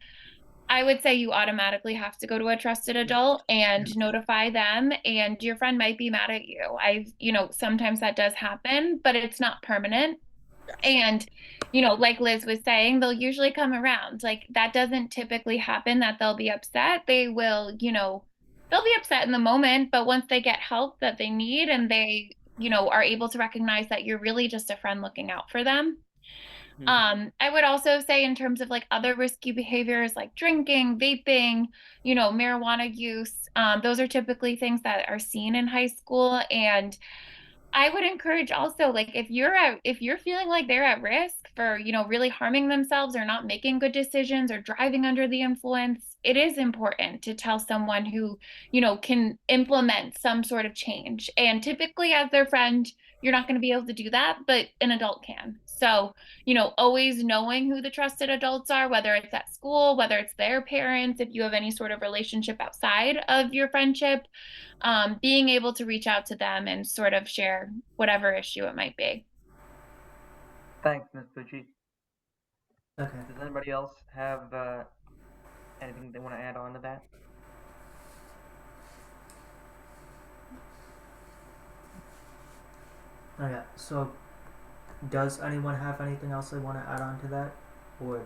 I would say you automatically have to go to a trusted adult and notify them, and your friend might be mad at you. Sometimes that does happen, but it's not permanent. And, like Liz was saying, they'll usually come around. That doesn't typically happen that they'll be upset. They will, they'll be upset in the moment, but once they get help that they need and they, are able to recognize that you're really just a friend looking out for them. I would also say in terms of other risky behaviors like drinking, vaping, marijuana use, those are typically things that are seen in high school. And I would encourage also, if you're feeling like they're at risk for, really harming themselves or not making good decisions or driving under the influence, it is important to tell someone who, can implement some sort of change. And typically as their friend, you're not going to be able to do that, but an adult can. So, always knowing who the trusted adults are, whether it's at school, whether it's their parents, if you have any sort of relationship outside of your friendship, being able to reach out to them and sort of share whatever issue it might be. Thanks, Ms. Pucci. Okay. Does anybody else have anything they want to add on to that? Okay, so does anyone have anything else they want to add on to that? Or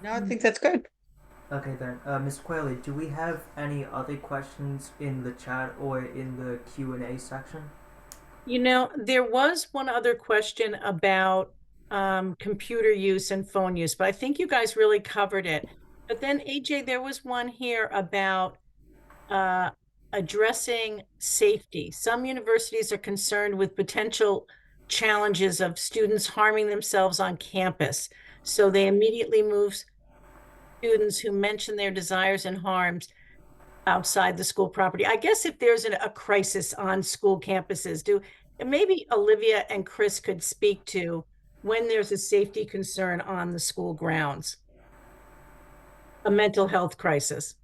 No, I think that's good. okay then, Ms. Quayle, do we have any other questions in the chat or in the Q&A section? There was one other question about computer use and phone use, but I think you guys really covered it. But then, AJ, there was one here about addressing safety. Some universities are concerned with potential challenges of students harming themselves on campus. So they immediately move students who mention their desires and harms outside the school property. I guess if there's a crisis on school campuses, maybe Olivia and Chris could speak to when there's a safety concern on the school grounds, a mental health crisis.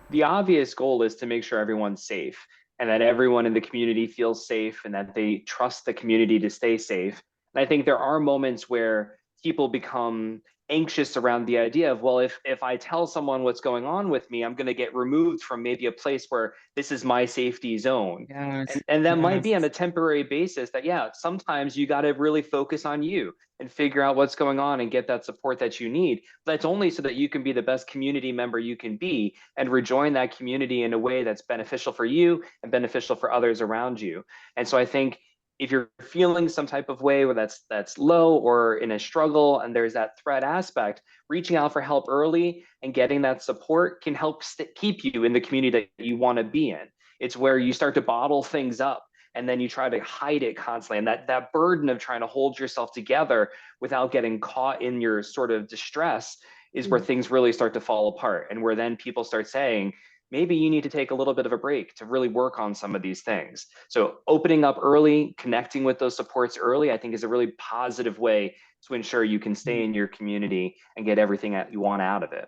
The obvious goal is to make sure everyone's safe and that everyone in the community feels safe and that they trust the community to stay safe. And I think there are moments where people become anxious around the idea of, well, if I tell someone what's going on with me, I'm going to get removed from maybe a place where this is my safety zone. Yes. And that might Yes. be on a temporary basis that, yeah, sometimes you got to really focus on you and figure out what's going on and get that support that you need. That's only so that you can be the best community member you can be and rejoin that community in a way that's beneficial for you and beneficial for others around you. And so I think if you're feeling some type of way where that's low or in a struggle and there's that threat aspect, reaching out for help early and getting that support can help keep you in the community that you want to be in. It's where you start to bottle things up and then you try to hide it constantly. And that burden of trying to hold yourself together without getting caught in your sort of distress is where things really start to fall apart, and where then people start saying, maybe you need to take a little bit of a break to really work on some of these things. So opening up early, connecting with those supports early, I think is a really positive way to ensure you can stay in your community and get everything that you want out of it.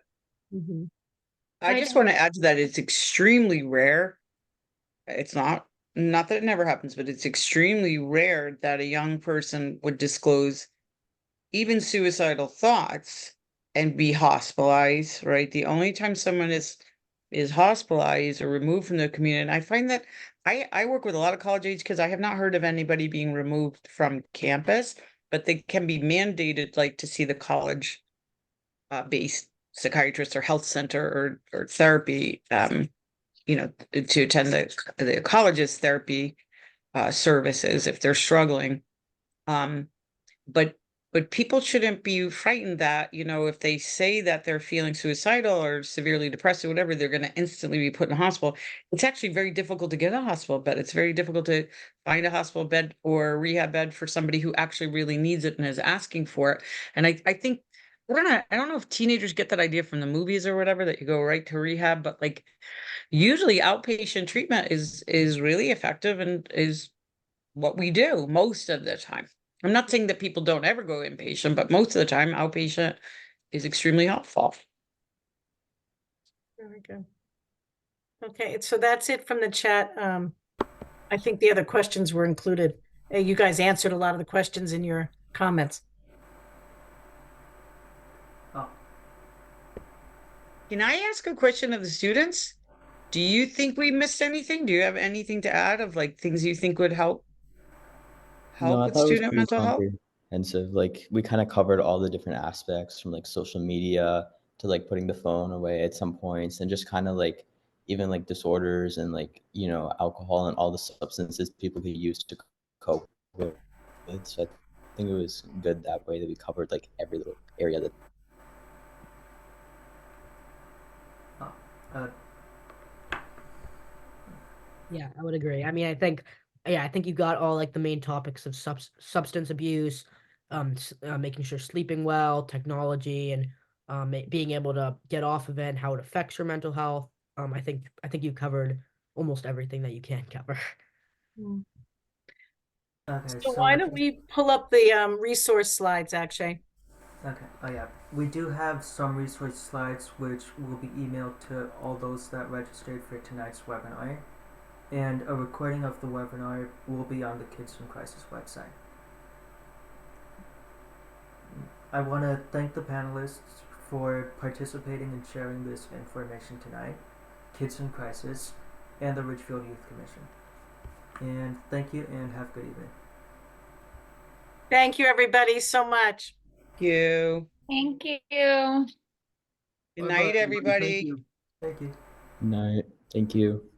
Mm-hmm. I just want to add to that, it's extremely rare. It's not that it never happens, but it's extremely rare that a young person would disclose even suicidal thoughts and be hospitalized, right? The only time someone is hospitalized or removed from the community, and I find that I work with a lot of college age kids. I have not heard of anybody being removed from campus, but they can be mandated like to see the college based psychiatrist or health center or therapy, to attend the college's therapy services if they're struggling. But people shouldn't be frightened that, if they say that they're feeling suicidal or severely depressed or whatever, they're going to instantly be put in a hospital. It's actually very difficult to get a hospital bed. It's very difficult to find a hospital bed or a rehab bed for somebody who actually really needs it and is asking for it. And I think, I don't know if teenagers get that idea from the movies or whatever, that you go right to rehab, but like usually outpatient treatment is really effective and is what we do most of the time. I'm not saying that people don't ever go inpatient, but most of the time outpatient is extremely helpful. Very good. Okay, so that's it from the chat. I think the other questions were included. You guys answered a lot of the questions in your comments. Oh, Can I ask a question of the students? Do you think we missed anything? Do you have anything to add of like things you think would help No, I with thought it was student pretty mental health? comprehensive. Like we kind of covered all the different aspects from like social media to like putting the phone away at some points and just kind of like even like disorders and like, alcohol and all the substances people could use to cope with. So I think it was good that way that we covered like every little area that uh, Yeah, I would agree. I mean, I think you got all like the main topics of substance abuse, making sure sleeping well, technology, and being able to get off of it, and how it affects your mental health. I think you covered almost everything that you can cover. Okay, So why don't we pull up the resource slides, Akshay? Okay, oh yeah. We do have some resource slides which will be emailed to all those that registered for tonight's webinar. And a recording of the webinar will be on the Kids in Crisis website. I want to thank the panelists for participating and sharing this information tonight, Kids in Crisis, and the Ridgefield Youth Commission. And thank you and have a good evening. Thank you, everybody, so much. Thank you. Thank you. Good Bye-bye, night, everybody. Thank everybody. you. Thank you. Night. Thank you.